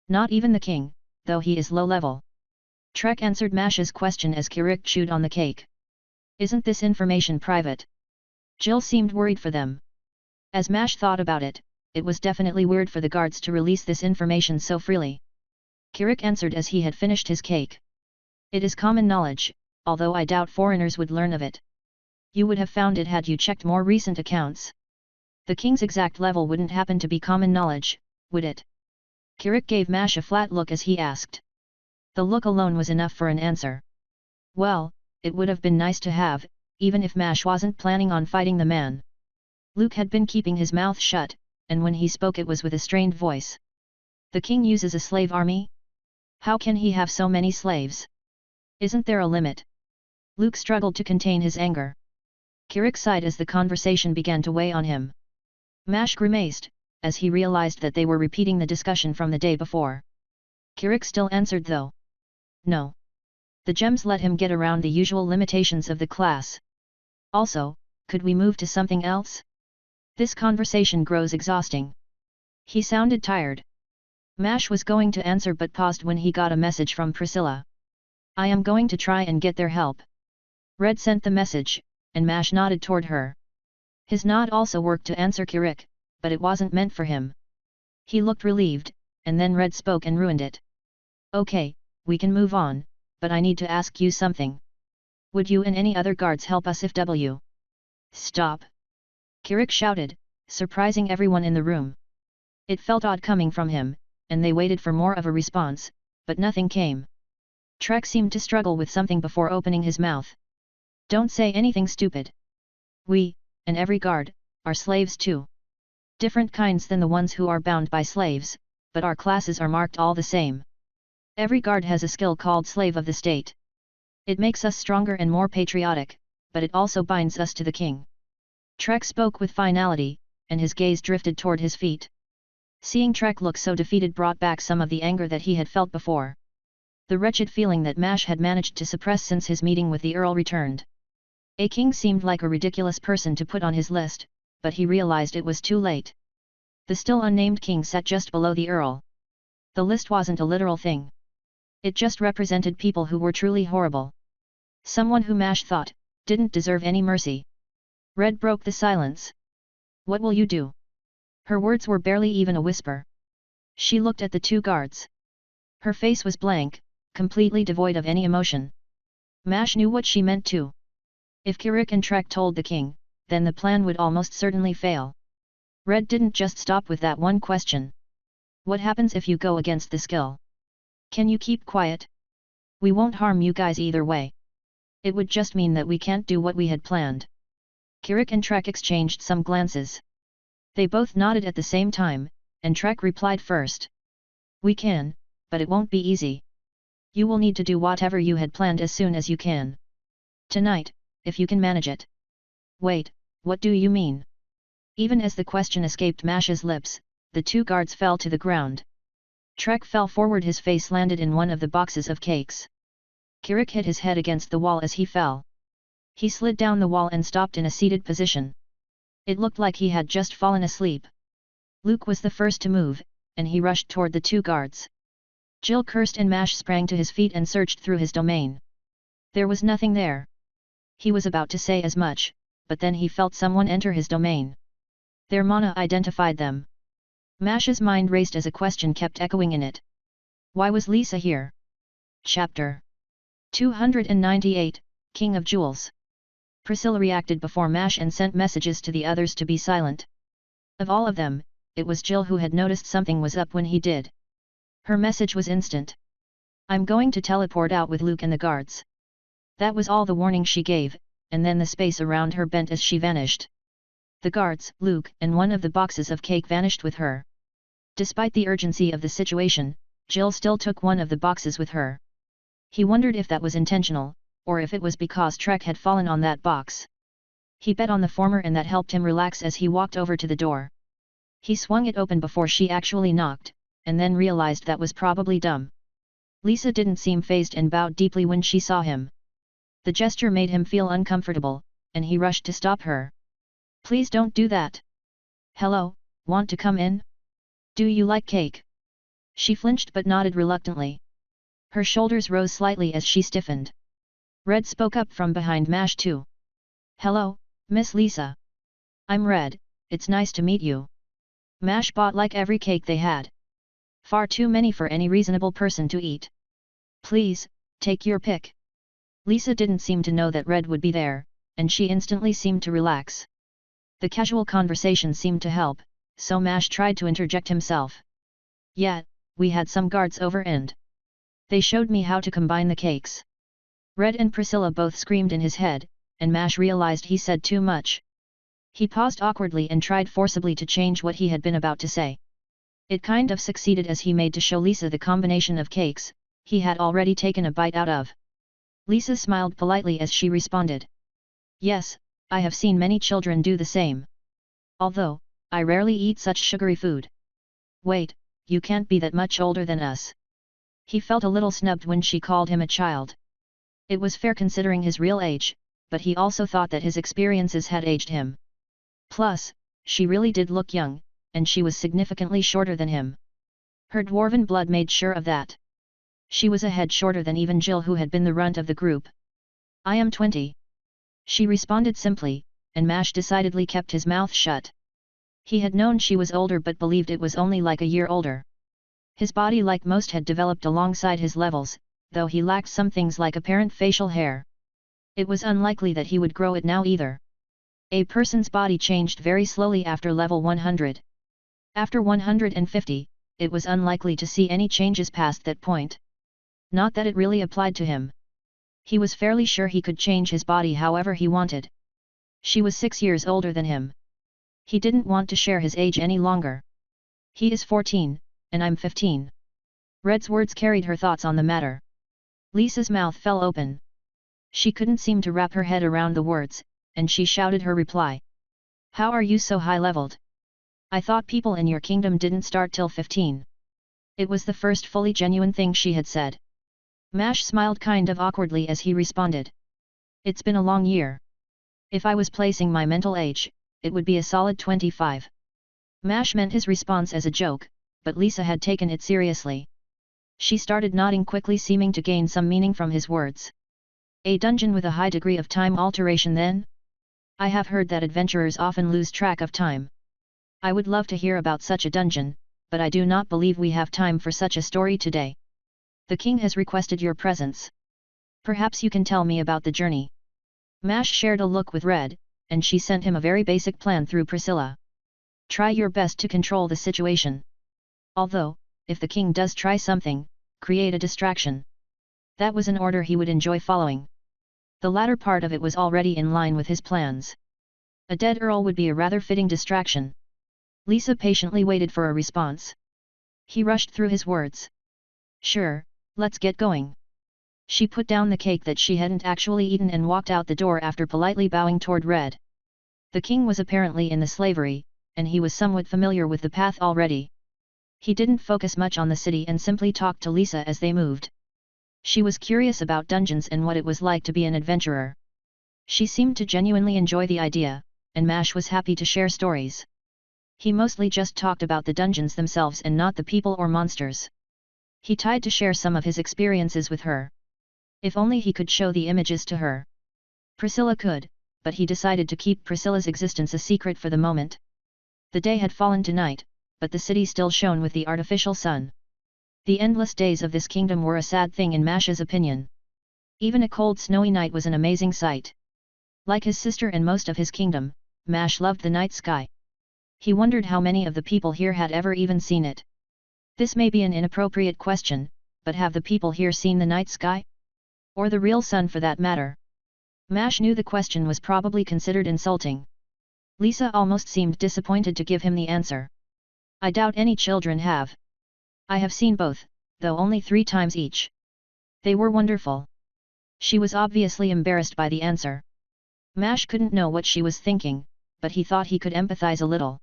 Not even the king, though he is low level. Trek answered Mash's question as Kirik chewed on the cake. Isn't this information private? Jill seemed worried for them. As Mash thought about it, it was definitely weird for the guards to release this information so freely. Kirik answered as he had finished his cake. It is common knowledge, although I doubt foreigners would learn of it. You would have found it had you checked more recent accounts. The king's exact level wouldn't happen to be common knowledge, would it? Kirik gave Mash a flat look as he asked. The look alone was enough for an answer. Well, it would have been nice to have, even if Mash wasn't planning on fighting the man. Luke had been keeping his mouth shut, and when he spoke it was with a strained voice. The king uses a slave army? How can he have so many slaves? Isn't there a limit? Luke struggled to contain his anger. Kirik sighed as the conversation began to weigh on him. Mash grimaced, as he realized that they were repeating the discussion from the day before. Kirik still answered though. No. The gems let him get around the usual limitations of the class. Also, could we move to something else? This conversation grows exhausting. He sounded tired. Mash was going to answer but paused when he got a message from Priscilla. I am going to try and get their help. Red sent the message, and Mash nodded toward her. His nod also worked to answer Kirik, but it wasn't meant for him. He looked relieved, and then Red spoke and ruined it. Okay, we can move on, but I need to ask you something. Would you and any other guards help us if W? Stop! Kirik shouted, surprising everyone in the room. It felt odd coming from him, and they waited for more of a response, but nothing came. Trek seemed to struggle with something before opening his mouth. Don't say anything stupid. We, and every guard, are slaves too. Different kinds than the ones who are bound by slaves, but our classes are marked all the same. Every guard has a skill called slave of the state. It makes us stronger and more patriotic, but it also binds us to the king. Trek spoke with finality, and his gaze drifted toward his feet. Seeing Trek look so defeated brought back some of the anger that he had felt before. The wretched feeling that Mash had managed to suppress since his meeting with the Earl returned. A king seemed like a ridiculous person to put on his list, but he realized it was too late. The still unnamed king sat just below the Earl. The list wasn't a literal thing. It just represented people who were truly horrible. Someone who Mash thought didn't deserve any mercy. Red broke the silence. What will you do? Her words were barely even a whisper. She looked at the two guards. Her face was blank, completely devoid of any emotion. Mash knew what she meant too. If Kirik and Trek told the king, then the plan would almost certainly fail. Red didn't just stop with that one question. What happens if you go against the skill? Can you keep quiet? We won't harm you guys either way. It would just mean that we can't do what we had planned. Kirik and Trek exchanged some glances. They both nodded at the same time, and Trek replied first. We can, but it won't be easy. You will need to do whatever you had planned as soon as you can. Tonight, if you can manage it. Wait, what do you mean? Even as the question escaped Mash's lips, the two guards fell to the ground. Trek fell forward, his face landed in one of the boxes of cakes. Kirik hit his head against the wall as he fell. He slid down the wall and stopped in a seated position. It looked like he had just fallen asleep. Luke was the first to move, and he rushed toward the two guards. Jill cursed and Mash sprang to his feet and searched through his domain. There was nothing there. He was about to say as much, but then he felt someone enter his domain. Their mana identified them. Mash's mind raced as a question kept echoing in it. Why was Lisa here? Chapter 298, King of Jewels. Priscilla reacted before Mash and sent messages to the others to be silent. Of all of them, it was Jill who had noticed something was up when he did. Her message was instant. I'm going to teleport out with Luke and the guards. That was all the warning she gave, and then the space around her bent as she vanished. The guards, Luke, and one of the boxes of cake vanished with her. Despite the urgency of the situation, Jill still took one of the boxes with her. He wondered if that was intentional, or if it was because Trek had fallen on that box. He bet on the former, and that helped him relax as he walked over to the door. He swung it open before she actually knocked, and then realized that was probably dumb. Lisa didn't seem fazed and bowed deeply when she saw him. The gesture made him feel uncomfortable, and he rushed to stop her. Please don't do that. Hello, want to come in? Do you like cake? She flinched but nodded reluctantly. Her shoulders rose slightly as she stiffened. Red spoke up from behind Mash too. Hello, Miss Lisa. I'm Red, it's nice to meet you. Mash bought like every cake they had. Far too many for any reasonable person to eat. Please, take your pick. Lisa didn't seem to know that Red would be there, and she instantly seemed to relax. The casual conversation seemed to help, so Mash tried to interject himself. Yeah, we had some guards over and they showed me how to combine the cakes. Red and Priscilla both screamed in his head, and Mash realized he said too much. He paused awkwardly and tried forcibly to change what he had been about to say. It kind of succeeded as he made to show Lisa the combination of cakes he had already taken a bite out of. Lisa smiled politely as she responded. Yes, I have seen many children do the same. Although, I rarely eat such sugary food. Wait, you can't be that much older than us. He felt a little snubbed when she called him a child. It was fair considering his real age, but he also thought that his experiences had aged him. Plus, she really did look young, and she was significantly shorter than him. Her dwarven blood made sure of that. She was a head shorter than even Jill, who had been the runt of the group. I am 20. She responded simply, and Mash decidedly kept his mouth shut. He had known she was older but believed it was only like a year older. His body, like most, had developed alongside his levels, though he lacked some things like apparent facial hair. It was unlikely that he would grow it now either. A person's body changed very slowly after level 100. After 150, it was unlikely to see any changes past that point. Not that it really applied to him. He was fairly sure he could change his body however he wanted. She was 6 years older than him. He didn't want to share his age any longer. He is 14, and I'm 15. Red's words carried her thoughts on the matter. Lisa's mouth fell open. She couldn't seem to wrap her head around the words, and she shouted her reply. How are you so high-leveled? I thought people in your kingdom didn't start till 15. It was the first fully genuine thing she had said. Mash smiled kind of awkwardly as he responded. It's been a long year. If I was placing my mental age, it would be a solid 25. Mash meant his response as a joke, but Lisa had taken it seriously. She started nodding quickly, seeming to gain some meaning from his words. A dungeon with a high degree of time alteration then? I have heard that adventurers often lose track of time. I would love to hear about such a dungeon, but I do not believe we have time for such a story today. The king has requested your presence. Perhaps you can tell me about the journey." Mash shared a look with Red, and she sent him a very basic plan through Priscilla. "Try your best to control the situation. Although, if the king does try something, create a distraction." That was an order he would enjoy following. The latter part of it was already in line with his plans. A dead earl would be a rather fitting distraction. Lisa patiently waited for a response. He rushed through his words. "Sure, let's get going." She put down the cake that she hadn't actually eaten and walked out the door after politely bowing toward Red. The king was apparently in the slavery, and he was somewhat familiar with the path already. He didn't focus much on the city and simply talked to Lisa as they moved. She was curious about dungeons and what it was like to be an adventurer. She seemed to genuinely enjoy the idea, and Mash was happy to share stories. He mostly just talked about the dungeons themselves and not the people or monsters. He tried to share some of his experiences with her. If only he could show the images to her. Priscilla could, but he decided to keep Priscilla's existence a secret for the moment. The day had fallen to night, but the city still shone with the artificial sun. The endless days of this kingdom were a sad thing in Mash's opinion. Even a cold snowy night was an amazing sight. Like his sister and most of his kingdom, Mash loved the night sky. He wondered how many of the people here had ever even seen it. This may be an inappropriate question, but have the people here seen the night sky? Or the real sun for that matter? Mash knew the question was probably considered insulting. Lisa almost seemed disappointed to give him the answer. "I doubt any children have. I have seen both, though only 3 times each. They were wonderful." She was obviously embarrassed by the answer. Mash couldn't know what she was thinking, but he thought he could empathize a little.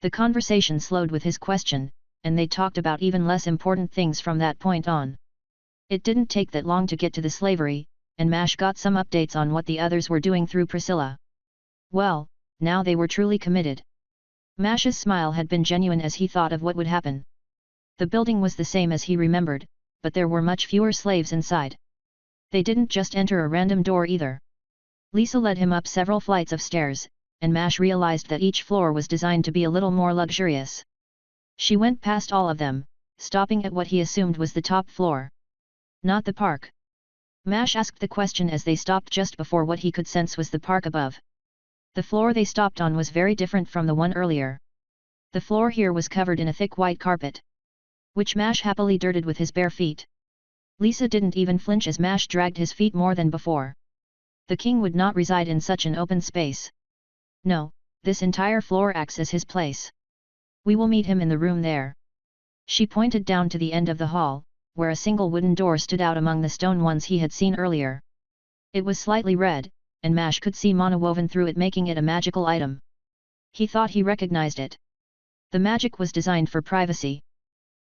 The conversation slowed with his question, and they talked about even less important things from that point on. It didn't take that long to get to the slavery, and Mash got some updates on what the others were doing through Priscilla. Well, now they were truly committed. Mash's smile had been genuine as he thought of what would happen. The building was the same as he remembered, but there were much fewer slaves inside. They didn't just enter a random door either. Lisa led him up several flights of stairs, and Mash realized that each floor was designed to be a little more luxurious. She went past all of them, stopping at what he assumed was the top floor. "Not the park?" Mash asked the question as they stopped just before what he could sense was the park above. The floor they stopped on was very different from the one earlier. The floor here was covered in a thick white carpet, which Mash happily dirted with his bare feet. Lisa didn't even flinch as Mash dragged his feet more than before. The king would not reside in such an open space. No, this entire floor acts as his place. We will meet him in the room there. She pointed down to the end of the hall, where a single wooden door stood out among the stone ones he had seen earlier. It was slightly red, and Mash could see mana woven through it, making it a magical item. He thought he recognized it. The magic was designed for privacy.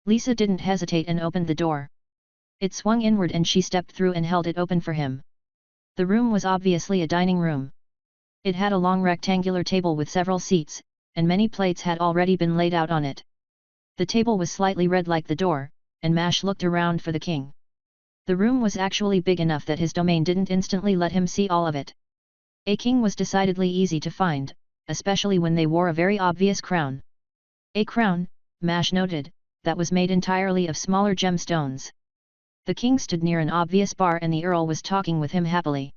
Lisa didn't hesitate and opened the door. It swung inward and she stepped through and held it open for him. The room was obviously a dining room. It had a long rectangular table with several seats, and many plates had already been laid out on it. The table was slightly red like the door, and Mash looked around for the king. The room was actually big enough that his domain didn't instantly let him see all of it. A king was decidedly easy to find, especially when they wore a very obvious crown. A crown, Mash noted, that was made entirely of smaller gemstones. The king stood near an obvious bar and the earl was talking with him happily.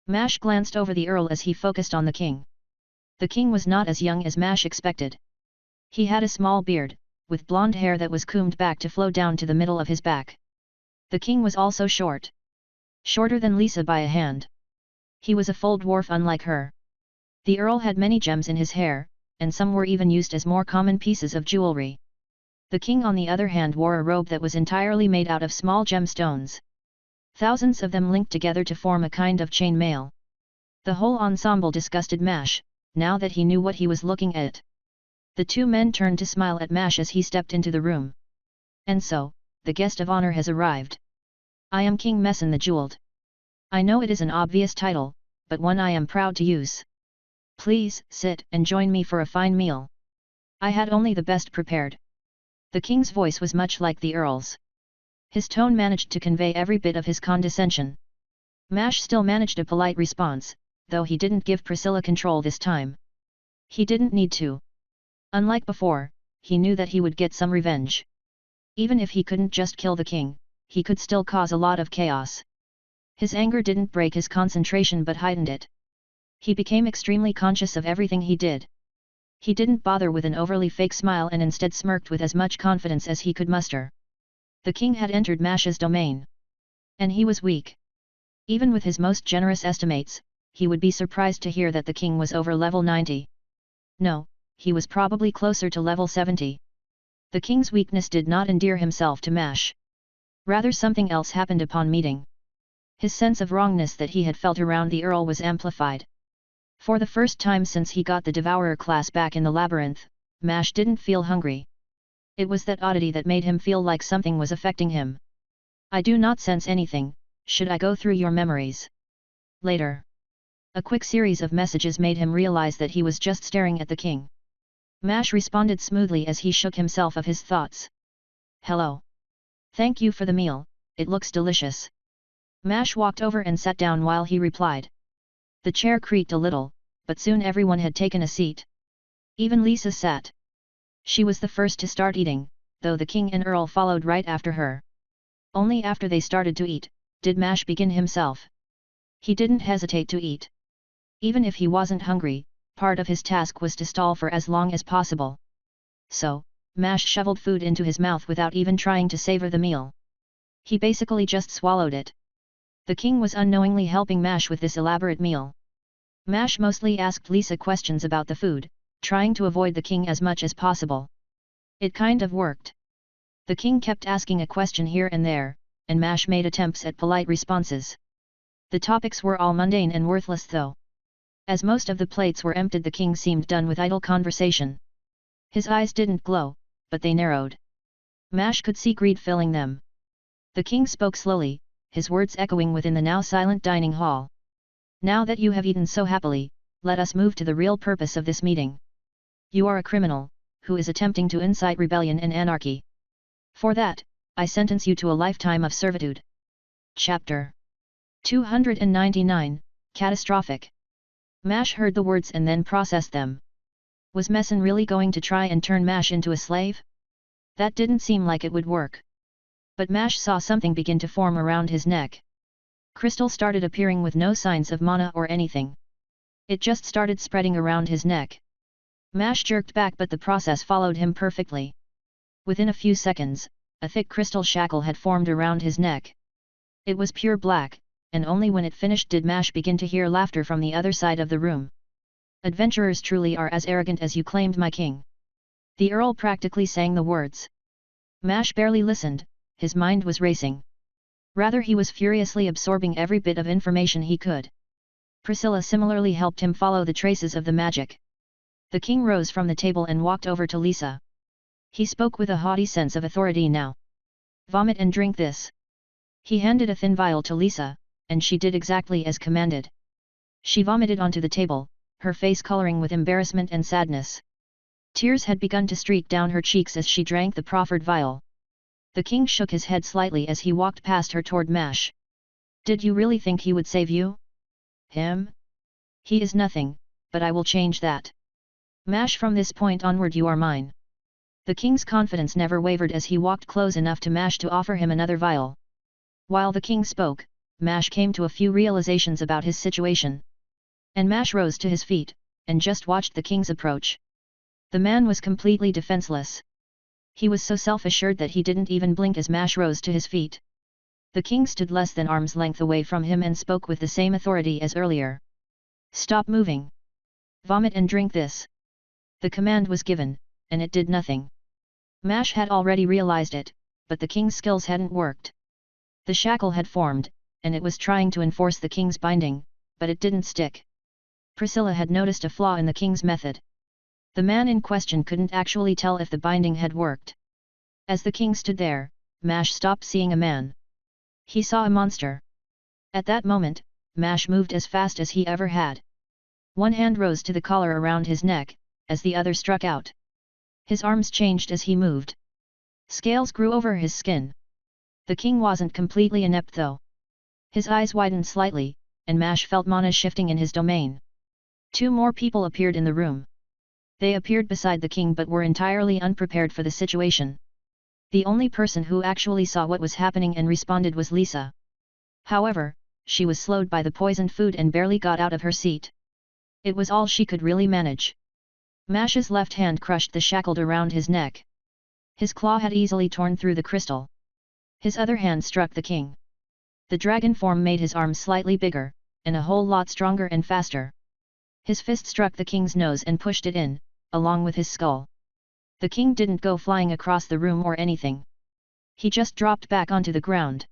Mash glanced over the earl as he focused on the king. The king was not as young as Mash expected. He had a small beard, with blonde hair that was combed back to flow down to the middle of his back. The king was also short. Shorter than Lisa by a hand. He was a full dwarf unlike her. The earl had many gems in his hair, and some were even used as more common pieces of jewelry. The king on the other hand wore a robe that was entirely made out of small gemstones. Thousands of them linked together to form a kind of chain mail. The whole ensemble disgusted Mash, now that he knew what he was looking at. The two men turned to smile at Mash as he stepped into the room. "And so, the guest of honor has arrived. I am King Messin the Jeweled. I know it is an obvious title, but one I am proud to use. Please sit and join me for a fine meal. I had only the best prepared." The king's voice was much like the earl's. His tone managed to convey every bit of his condescension. Mash still managed a polite response, though he didn't give Priscilla control this time. He didn't need to. Unlike before, he knew that he would get some revenge. Even if he couldn't just kill the king, he could still cause a lot of chaos. His anger didn't break his concentration but heightened it. He became extremely conscious of everything he did. He didn't bother with an overly fake smile and instead smirked with as much confidence as he could muster. The king had entered Mash's domain. And he was weak. Even with his most generous estimates, he would be surprised to hear that the king was over level 90. No, he was probably closer to level 70. The king's weakness did not endear himself to Mash. Rather something else happened upon meeting. His sense of wrongness that he had felt around the Earl was amplified. For the first time since he got the Devourer class back in the labyrinth, Mash didn't feel hungry. It was that oddity that made him feel like something was affecting him. I do not sense anything, should I go through your memories? Later. A quick series of messages made him realize that he was just staring at the king. Mash responded smoothly as he shook himself of his thoughts. Hello. Thank you for the meal, it looks delicious. Mash walked over and sat down while he replied. The chair creaked a little, but soon everyone had taken a seat. Even Lisa sat. She was the first to start eating, though the king and Earl followed right after her. Only after they started to eat, did Mash begin himself. He didn't hesitate to eat. Even if he wasn't hungry, part of his task was to stall for as long as possible. So, Mash shoveled food into his mouth without even trying to savor the meal. He basically just swallowed it. The king was unknowingly helping Mash with this elaborate meal. Mash mostly asked Lisa questions about the food, trying to avoid the king as much as possible. It kind of worked. The king kept asking a question here and there, and Mash made attempts at polite responses. The topics were all mundane and worthless though. As most of the plates were emptied, the king seemed done with idle conversation. His eyes didn't glow, but they narrowed. Mash could see greed filling them. The king spoke slowly, his words echoing within the now silent dining hall. Now that you have eaten so happily, let us move to the real purpose of this meeting. You are a criminal, who is attempting to incite rebellion and anarchy. For that, I sentence you to a lifetime of servitude. Chapter 299, Catastrophic. Mash heard the words and then processed them. Was Messin really going to try and turn Mash into a slave? That didn't seem like it would work. But Mash saw something begin to form around his neck. Crystal started appearing with no signs of mana or anything. It just started spreading around his neck. Mash jerked back, but the process followed him perfectly. Within a few seconds, a thick crystal shackle had formed around his neck. It was pure black, and only when it finished did Mash begin to hear laughter from the other side of the room. Adventurers truly are as arrogant as you claimed, my king. The Earl practically sang the words. Mash barely listened. His mind was racing. Rather, he was furiously absorbing every bit of information he could. Priscilla similarly helped him follow the traces of the magic. The king rose from the table and walked over to Lisa. He spoke with a haughty sense of authority now. Vomit and drink this. He handed a thin vial to Lisa, and she did exactly as commanded. She vomited onto the table, her face coloring with embarrassment and sadness. Tears had begun to streak down her cheeks as she drank the proffered vial. The king shook his head slightly as he walked past her toward Mash. Did you really think he would save you? Him? He is nothing, but I will change that. Mash, from this point onward you are mine. The king's confidence never wavered as he walked close enough to Mash to offer him another vial. While the king spoke, Mash came to a few realizations about his situation. And Mash rose to his feet, and just watched the king's approach. The man was completely defenseless. He was so self-assured that he didn't even blink as Mash rose to his feet. The king stood less than arm's length away from him and spoke with the same authority as earlier. Stop moving. Vomit and drink this. The command was given, and it did nothing. Mash had already realized it, but the king's skills hadn't worked. The shackle had formed, and it was trying to enforce the king's binding, but it didn't stick. Priscilla had noticed a flaw in the king's method. The man in question couldn't actually tell if the binding had worked. As the king stood there, Mash stopped seeing a man. He saw a monster. At that moment, Mash moved as fast as he ever had. One hand rose to the collar around his neck, as the other struck out. His arms changed as he moved. Scales grew over his skin. The king wasn't completely inept though. His eyes widened slightly, and Mash felt mana shifting in his domain. Two more people appeared in the room. They appeared beside the king but were entirely unprepared for the situation. The only person who actually saw what was happening and responded was Lisa. However, she was slowed by the poisoned food and barely got out of her seat. It was all she could really manage. Mash's left hand crushed the shackle around his neck. His claw had easily torn through the crystal. His other hand struck the king. The dragon form made his arm slightly bigger, and a whole lot stronger and faster. His fist struck the king's nose and pushed it in, along with his skull. The king didn't go flying across the room or anything. He just dropped back onto the ground.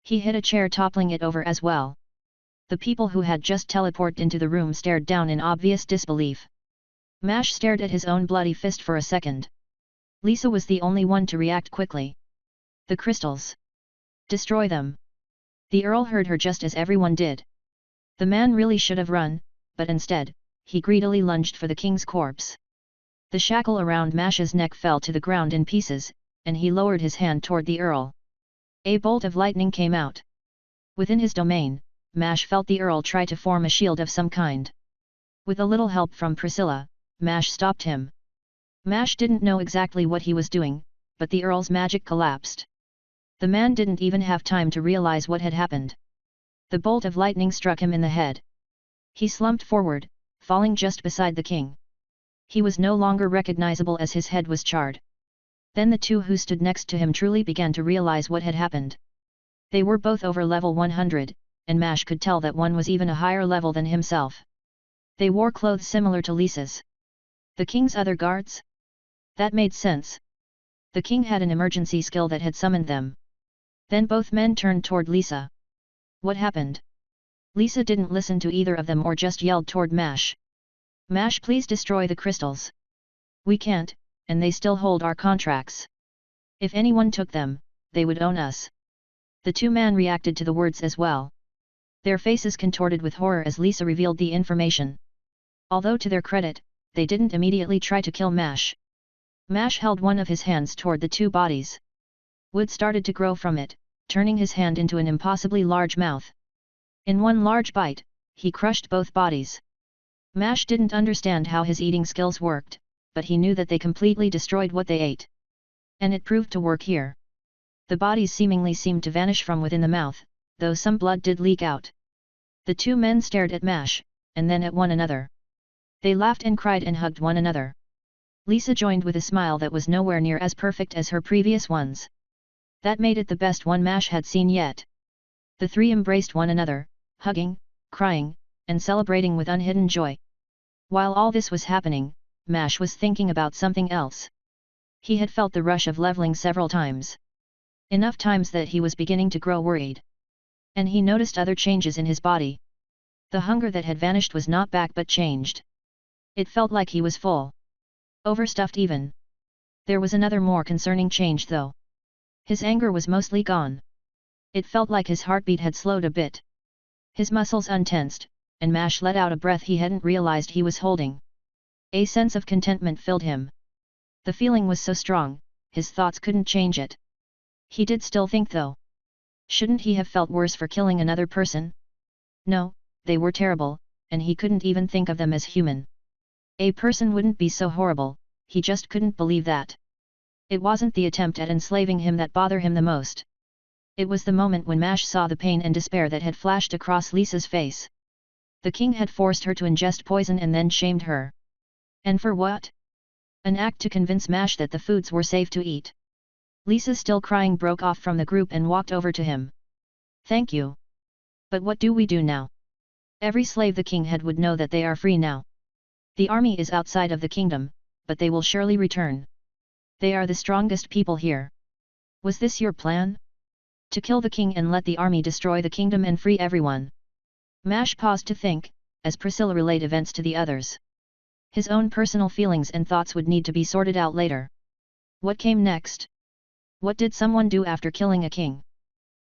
He hit a chair, toppling it over as well. The people who had just teleported into the room stared down in obvious disbelief. Mash stared at his own bloody fist for a second. Lisa was the only one to react quickly. The crystals. Destroy them. The Earl heard her just as everyone did. The man really should have run, but instead, he greedily lunged for the king's corpse. The shackle around Mash's neck fell to the ground in pieces, and he lowered his hand toward the Earl. A bolt of lightning came out. Within his domain, Mash felt the Earl try to form a shield of some kind. With a little help from Priscilla, Mash stopped him. Mash didn't know exactly what he was doing, but the Earl's magic collapsed. The man didn't even have time to realize what had happened. The bolt of lightning struck him in the head. He slumped forward, falling just beside the king. He was no longer recognizable as his head was charred. Then the two who stood next to him truly began to realize what had happened. They were both over level 100, and Mash could tell that one was even a higher level than himself. They wore clothes similar to Lisa's. The king's other guards? That made sense. The king had an emergency skill that had summoned them. Then both men turned toward Lisa. What happened? Lisa didn't listen to either of them or just yelled toward Mash. Mash, please destroy the crystals. We can't, and they still hold our contracts. If anyone took them, they would own us. The two men reacted to the words as well. Their faces contorted with horror as Lisa revealed the information. Although to their credit, they didn't immediately try to kill Mash. Mash held one of his hands toward the two bodies. Wood started to grow from it, turning his hand into an impossibly large mouth. In one large bite, he crushed both bodies. Mash didn't understand how his eating skills worked, but he knew that they completely destroyed what they ate. And it proved to work here. The bodies seemingly seemed to vanish from within the mouth, though some blood did leak out. The two men stared at Mash, and then at one another. They laughed and cried and hugged one another. Lisa joined with a smile that was nowhere near as perfect as her previous ones. That made it the best one Mash had seen yet. The three embraced one another, hugging, crying, and celebrating with unhidden joy. While all this was happening, Mash was thinking about something else. He had felt the rush of leveling several times. Enough times that he was beginning to grow worried. And he noticed other changes in his body. The hunger that had vanished was not back but changed. It felt like he was full. Overstuffed even. There was another more concerning change though. His anger was mostly gone. It felt like his heartbeat had slowed a bit. His muscles untensed, and Mash let out a breath he hadn't realized he was holding. A sense of contentment filled him. The feeling was so strong, his thoughts couldn't change it. He did still think though. Shouldn't he have felt worse for killing another person? No, they were terrible, and he couldn't even think of them as human. A person wouldn't be so horrible, he just couldn't believe that. It wasn't the attempt at enslaving him that bothered him the most. It was the moment when Mash saw the pain and despair that had flashed across Lisa's face. The king had forced her to ingest poison and then shamed her. And for what? An act to convince Mash that the foods were safe to eat. Lisa, still crying, broke off from the group and walked over to him. Thank you. But what do we do now? Every slave the king had would know that they are free now. The army is outside of the kingdom, but they will surely return. They are the strongest people here. Was this your plan? To kill the king and let the army destroy the kingdom and free everyone? Mash paused to think, as Priscilla relayed events to the others. His own personal feelings and thoughts would need to be sorted out later. What came next? What did someone do after killing a king?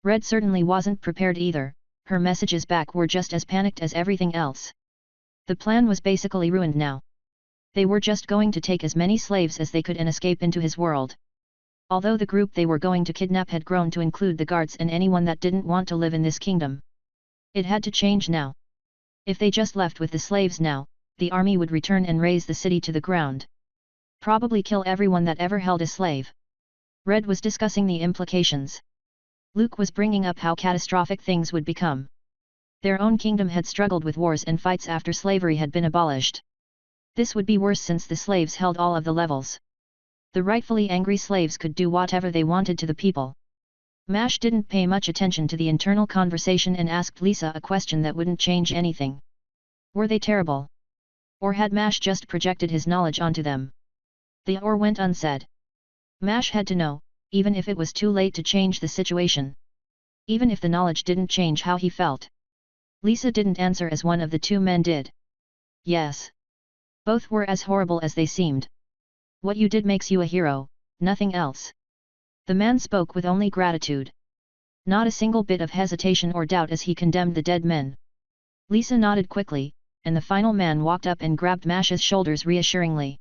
Red certainly wasn't prepared either, her messages back were just as panicked as everything else. The plan was basically ruined now. They were just going to take as many slaves as they could and escape into his world. Although the group they were going to kidnap had grown to include the guards and anyone that didn't want to live in this kingdom. It had to change now. If they just left with the slaves now, the army would return and raze the city to the ground. Probably kill everyone that ever held a slave. Red was discussing the implications. Luke was bringing up how catastrophic things would become. Their own kingdom had struggled with wars and fights after slavery had been abolished. This would be worse since the slaves held all of the levels. The rightfully angry slaves could do whatever they wanted to the people. Mash didn't pay much attention to the internal conversation and asked Lisa a question that wouldn't change anything. Were they terrible? Or had Mash just projected his knowledge onto them? The or went unsaid. Mash had to know, even if it was too late to change the situation. Even if the knowledge didn't change how he felt. Lisa didn't answer as one of the two men did. Yes. Both were as horrible as they seemed. What you did makes you a hero, nothing else. The man spoke with only gratitude. Not a single bit of hesitation or doubt as he condemned the dead men. Lisa nodded quickly, and the final man walked up and grabbed Mash's shoulders reassuringly.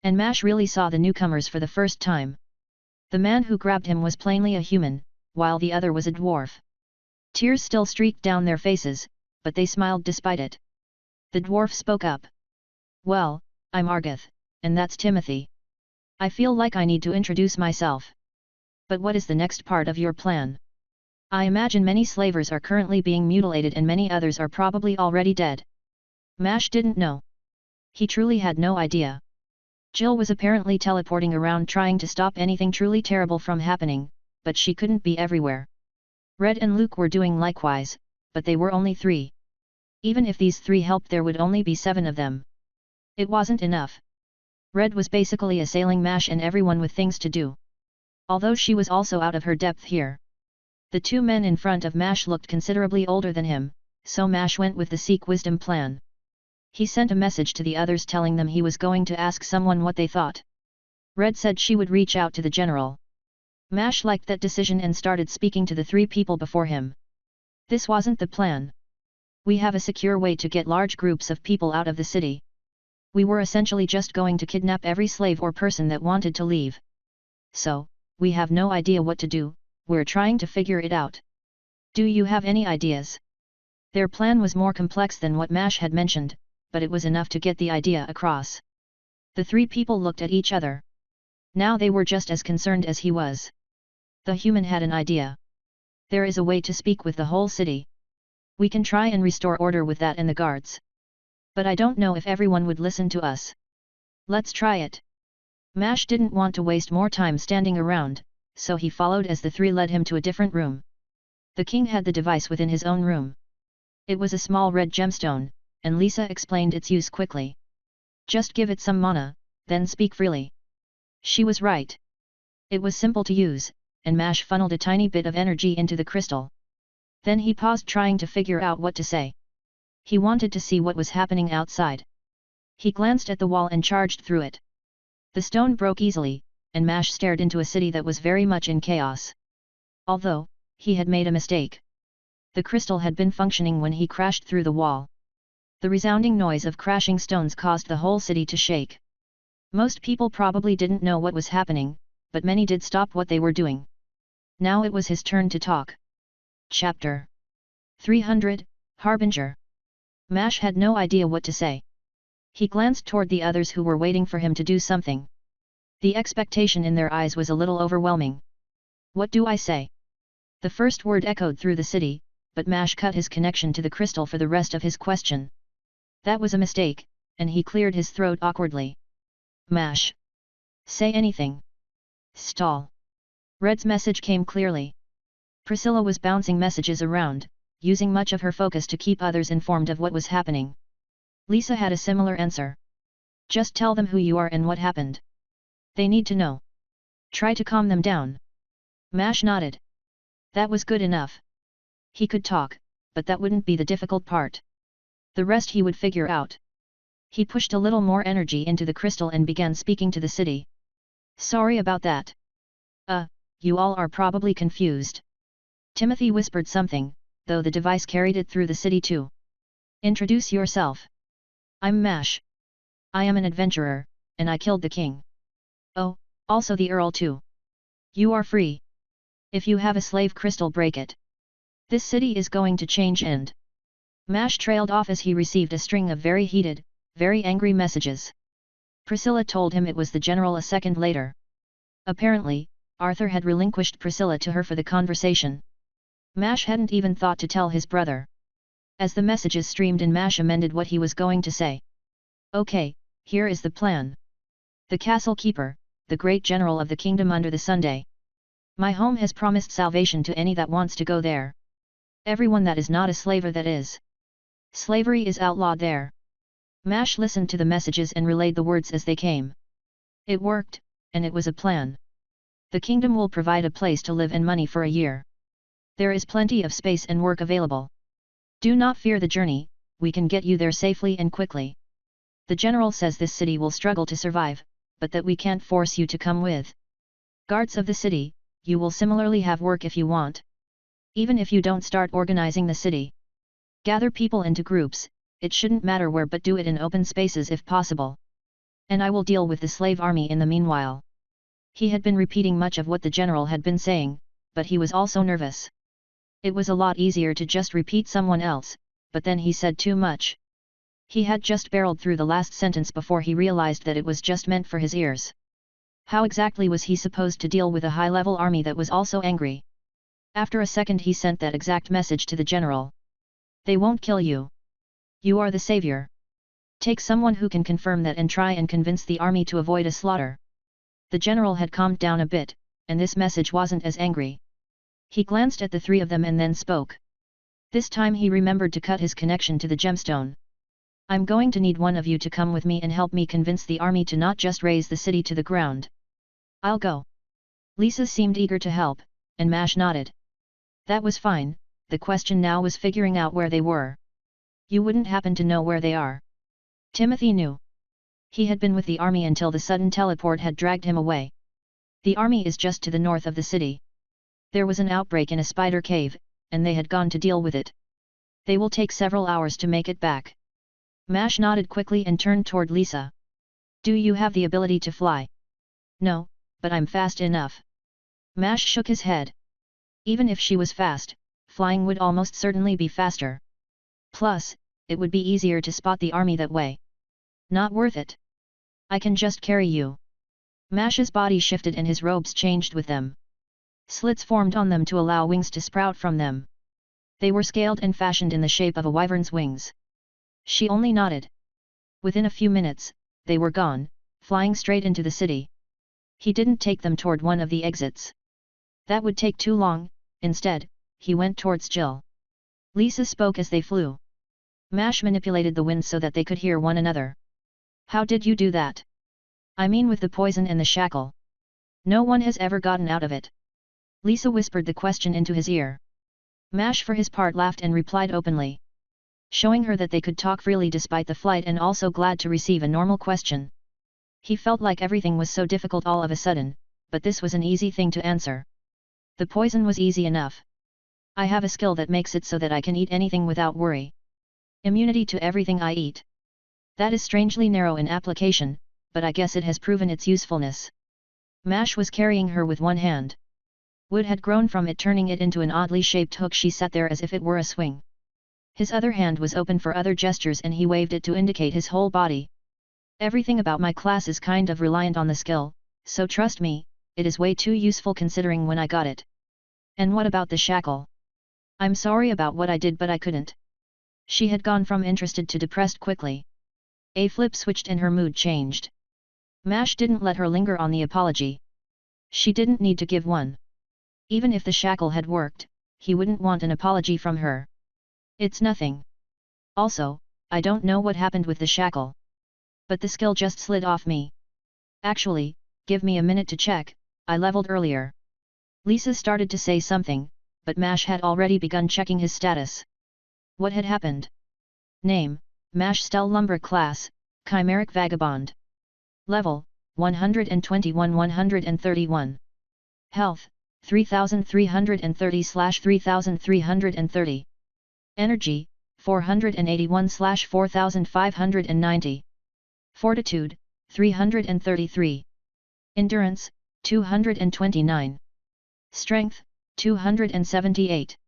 And Mash really saw the newcomers for the first time. The man who grabbed him was plainly a human, while the other was a dwarf. Tears still streaked down their faces, but they smiled despite it. The dwarf spoke up. Well, I'm Argath, and that's Timothy. I feel like I need to introduce myself. But what is the next part of your plan? I imagine many slavers are currently being mutilated and many others are probably already dead. Mash didn't know. He truly had no idea. Jill was apparently teleporting around trying to stop anything truly terrible from happening, but she couldn't be everywhere. Red and Luke were doing likewise, but they were only 3. Even if these 3 helped there would only be 7 of them. It wasn't enough. Red was basically assailing Mash and everyone with things to do. Although she was also out of her depth here. The 2 men in front of Mash looked considerably older than him, so Mash went with the seek wisdom plan. He sent a message to the others telling them he was going to ask someone what they thought. Red said she would reach out to the general. Mash liked that decision and started speaking to the 3 people before him. This wasn't the plan. We have a secure way to get large groups of people out of the city. We were essentially just going to kidnap every slave or person that wanted to leave. So, we have no idea what to do, we're trying to figure it out. Do you have any ideas? Their plan was more complex than what Mash had mentioned, but it was enough to get the idea across. The 3 people looked at each other. Now they were just as concerned as he was. The human had an idea. There is a way to speak with the whole city. We can try and restore order with that and the guards. But I don't know if everyone would listen to us. Let's try it. Mash didn't want to waste more time standing around, so he followed as the 3 led him to a different room. The king had the device within his own room. It was a small red gemstone, and Lisa explained its use quickly. Just give it some mana, then speak freely. She was right. It was simple to use, and Mash funneled a tiny bit of energy into the crystal. Then he paused trying to figure out what to say. He wanted to see what was happening outside. He glanced at the wall and charged through it. The stone broke easily, and Mash stared into a city that was very much in chaos. Although, he had made a mistake. The crystal had been functioning when he crashed through the wall. The resounding noise of crashing stones caused the whole city to shake. Most people probably didn't know what was happening, but many did stop what they were doing. Now it was his turn to talk. Chapter 300, Harbinger. Mash had no idea what to say. He glanced toward the others who were waiting for him to do something. The expectation in their eyes was a little overwhelming. What do I say? The first word echoed through the city, but Mash cut his connection to the crystal for the rest of his question. That was a mistake, and he cleared his throat awkwardly. Mash. Say anything. Stall. Red's message came clearly. Priscilla was bouncing messages around, using much of her focus to keep others informed of what was happening. Lisa had a similar answer. Just tell them who you are and what happened. They need to know. Try to calm them down. Mash nodded. That was good enough. He could talk, but that wouldn't be the difficult part. The rest he would figure out. He pushed a little more energy into the crystal and began speaking to the city. Sorry about that. You all are probably confused. Timothy whispered something, though the device carried it through the city too. Introduce yourself. I'm Mash. I am an adventurer, and I killed the king. Oh, also the earl too. You are free. If you have a slave crystal, break it. This city is going to change and... Mash trailed off as he received a string of very heated, very angry messages. Priscilla told him it was the general a second later. Apparently, Arthur had relinquished Priscilla to her for the conversation. Mash hadn't even thought to tell his brother. As the messages streamed in, Mash amended what he was going to say. Okay, here is the plan. The castle keeper, the great general of the kingdom under the Sunday. My home has promised salvation to any that wants to go there. Everyone that is not a slaver, that is. Slavery is outlawed there. Mash listened to the messages and relayed the words as they came. It worked, and it was a plan. The kingdom will provide a place to live and money for a year. There is plenty of space and work available. Do not fear the journey, we can get you there safely and quickly. The general says this city will struggle to survive, but that we can't force you to come with. Guards of the city, you will similarly have work if you want. Even if you don't start organizing the city. Gather people into groups, it shouldn't matter where, but do it in open spaces if possible. And I will deal with the slave army in the meanwhile. He had been repeating much of what the general had been saying, but he was also nervous. It was a lot easier to just repeat someone else, but then he said too much. He had just barreled through the last sentence before he realized that it was just meant for his ears. How exactly was he supposed to deal with a high-level army that was also angry? After a second he sent that exact message to the general. They won't kill you. You are the savior. Take someone who can confirm that and try and convince the army to avoid a slaughter. The general had calmed down a bit, and this message wasn't as angry. He glanced at the three of them and then spoke. This time he remembered to cut his connection to the gemstone. I'm going to need one of you to come with me and help me convince the army to not just raze the city to the ground. I'll go. Lisa seemed eager to help, and Mash nodded. That was fine, the question now was figuring out where they were. You wouldn't happen to know where they are? Timothy knew. He had been with the army until the sudden teleport had dragged him away. The army is just to the north of the city. There was an outbreak in a spider cave, and they had gone to deal with it. They will take several hours to make it back. Mash nodded quickly and turned toward Lisa. Do you have the ability to fly? No, but I'm fast enough. Mash shook his head. Even if she was fast, flying would almost certainly be faster. Plus, it would be easier to spot the army that way. Not worth it. I can just carry you. Mash's body shifted and his robes changed with them. Slits formed on them to allow wings to sprout from them. They were scaled and fashioned in the shape of a wyvern's wings. She only nodded. Within a few minutes, they were gone, flying straight into the city. He didn't take them toward one of the exits. That would take too long. Instead, he went towards Jill. Lisa spoke as they flew. Mash manipulated the wind so that they could hear one another. How did you do that? I mean with the poison and the shackle. No one has ever gotten out of it. Lisa whispered the question into his ear. Mash for his part laughed and replied openly. Showing her that they could talk freely despite the flight and also glad to receive a normal question. He felt like everything was so difficult all of a sudden, but this was an easy thing to answer. The poison was easy enough. I have a skill that makes it so that I can eat anything without worry. Immunity to everything I eat. That is strangely narrow in application, but I guess it has proven its usefulness. Mash was carrying her with one hand. Wood had grown from it, turning it into an oddly shaped hook. She sat there as if it were a swing. His other hand was open for other gestures and he waved it to indicate his whole body. Everything about my class is kind of reliant on the skill, so trust me, it is way too useful considering when I got it. And what about the shackle? I'm sorry about what I did, but I couldn't. She had gone from interested to depressed quickly. A flip switched and her mood changed. Mash didn't let her linger on the apology. She didn't need to give one. Even if the shackle had worked, he wouldn't want an apology from her. It's nothing. Also, I don't know what happened with the shackle. But the skill just slid off me. Actually, give me a minute to check, I leveled earlier. Lisa started to say something, but Mash had already begun checking his status. What had happened? Name, Mash Stell Lumber Class, Chimeric Vagabond. Level, 121-131. Health, 3330/3330. Energy, 481/4590. Fortitude, 333. Endurance, 229. Strength, 278.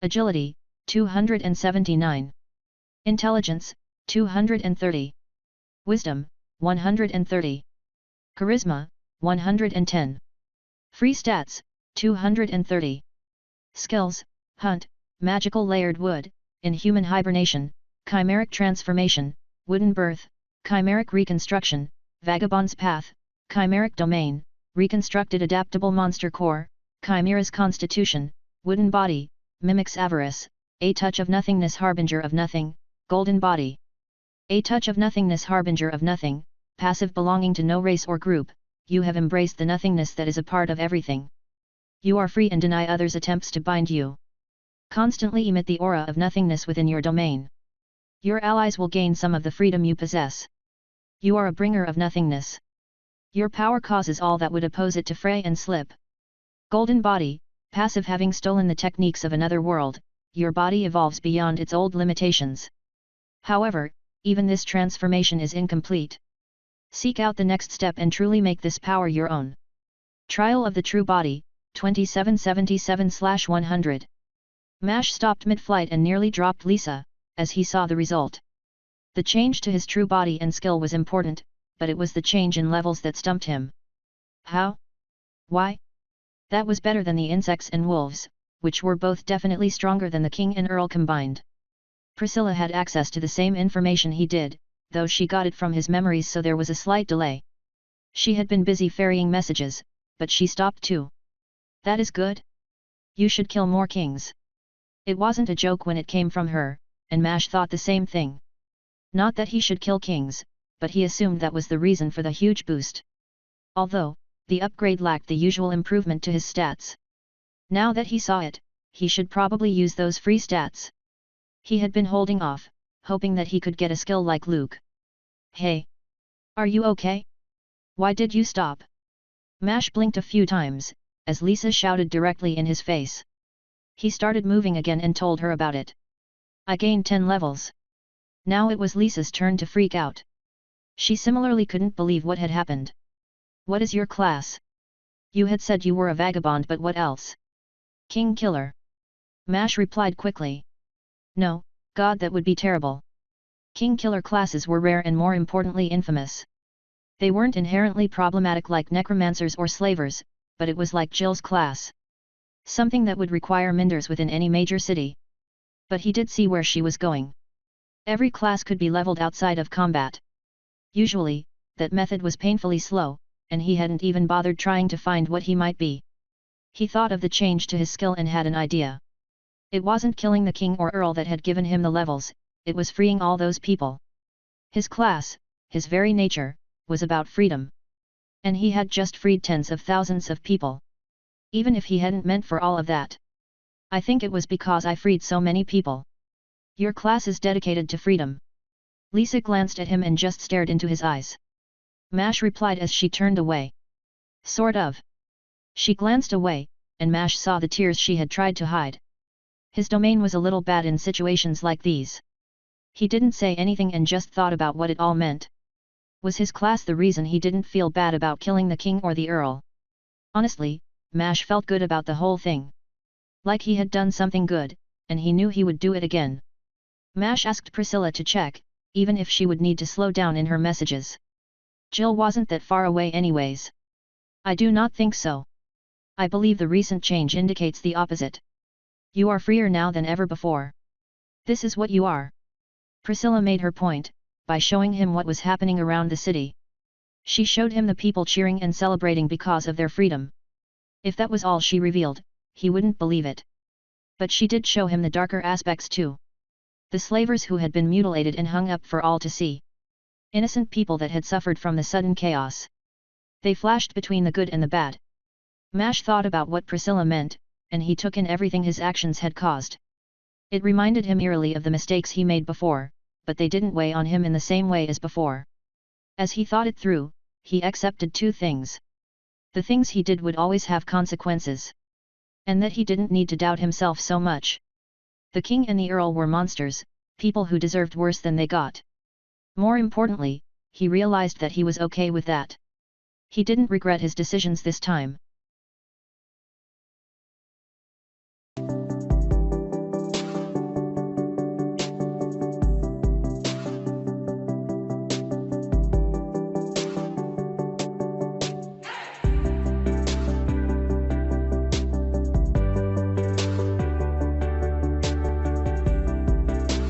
Agility, 279. Intelligence, 230. Wisdom, 130. Charisma, 110. Free stats, 230. Skills, Hunt, Magical Layered Wood, Inhuman Hibernation, Chimeric Transformation, Wooden Birth, Chimeric Reconstruction, Vagabond's Path, Chimeric Domain, Reconstructed Adaptable Monster Core, Chimera's Constitution, Wooden Body, Mimic's Avarice, A Touch of Nothingness Harbinger of Nothing, Golden Body. A Touch of Nothingness Harbinger of Nothing, passive belonging to no race or group, you have embraced the nothingness that is a part of everything. You are free and deny others' attempts to bind you. Constantly emit the aura of nothingness within your domain. Your allies will gain some of the freedom you possess. You are a bringer of nothingness. Your power causes all that would oppose it to fray and slip. Golden Body, passive having stolen the techniques of another world, your body evolves beyond its old limitations. However, even this transformation is incomplete. Seek out the next step and truly make this power your own. Trial of the True Body, 2777/100. Mash stopped mid-flight and nearly dropped Lisa, as he saw the result. The change to his true body and skill was important, but it was the change in levels that stumped him. How? Why? That was better than the insects and wolves, which were both definitely stronger than the king and earl combined. Priscilla had access to the same information he did, though she got it from his memories, so there was a slight delay. She had been busy ferrying messages, but she stopped too. That is good. You should kill more kings. It wasn't a joke when it came from her, and Mash thought the same thing. Not that he should kill kings, but he assumed that was the reason for the huge boost. Although, the upgrade lacked the usual improvement to his stats. Now that he saw it, he should probably use those free stats. He had been holding off, hoping that he could get a skill like Luke. Hey! Are you okay? Why did you stop? Mash blinked a few times, as Lisa shouted directly in his face. He started moving again and told her about it. I gained 10 levels. Now it was Lisa's turn to freak out. She similarly couldn't believe what had happened. What is your class? You had said you were a vagabond, but what else? King Killer. Mash replied quickly. No, God, that would be terrible. King Killer classes were rare and more importantly infamous. They weren't inherently problematic like necromancers or slavers, but it was like Jill's class. Something that would require minders within any major city. But he did see where she was going. Every class could be leveled outside of combat. Usually, that method was painfully slow, and he hadn't even bothered trying to find what he might be. He thought of the change to his skill and had an idea. It wasn't killing the king or earl that had given him the levels, it was freeing all those people. His class, his very nature, was about freedom. And he had just freed tens of thousands of people. Even if he hadn't meant for all of that. I think it was because I freed so many people. Your class is dedicated to freedom. Lisa glanced at him and just stared into his eyes. Mash replied as she turned away. Sort of. She glanced away, and Mash saw the tears she had tried to hide. His domain was a little bad in situations like these. He didn't say anything and just thought about what it all meant. Was his class the reason he didn't feel bad about killing the king or the earl? Honestly, Mash felt good about the whole thing. Like he had done something good, and he knew he would do it again. Mash asked Priscilla to check, even if she would need to slow down in her messages. Jill wasn't that far away anyways. I do not think so. I believe the recent change indicates the opposite. You are freer now than ever before. This is what you are. Priscilla made her point, by showing him what was happening around the city. She showed him the people cheering and celebrating because of their freedom. If that was all she revealed, he wouldn't believe it. But she did show him the darker aspects too. The slavers who had been mutilated and hung up for all to see. Innocent people that had suffered from the sudden chaos. They flashed between the good and the bad. Mash thought about what Priscilla meant, and he took in everything his actions had caused. It reminded him eerily of the mistakes he made before, but they didn't weigh on him in the same way as before. As he thought it through, he accepted two things. The things he did would always have consequences. And that he didn't need to doubt himself so much. The king and the earl were monsters, people who deserved worse than they got. More importantly, he realized that he was okay with that. He didn't regret his decisions this time.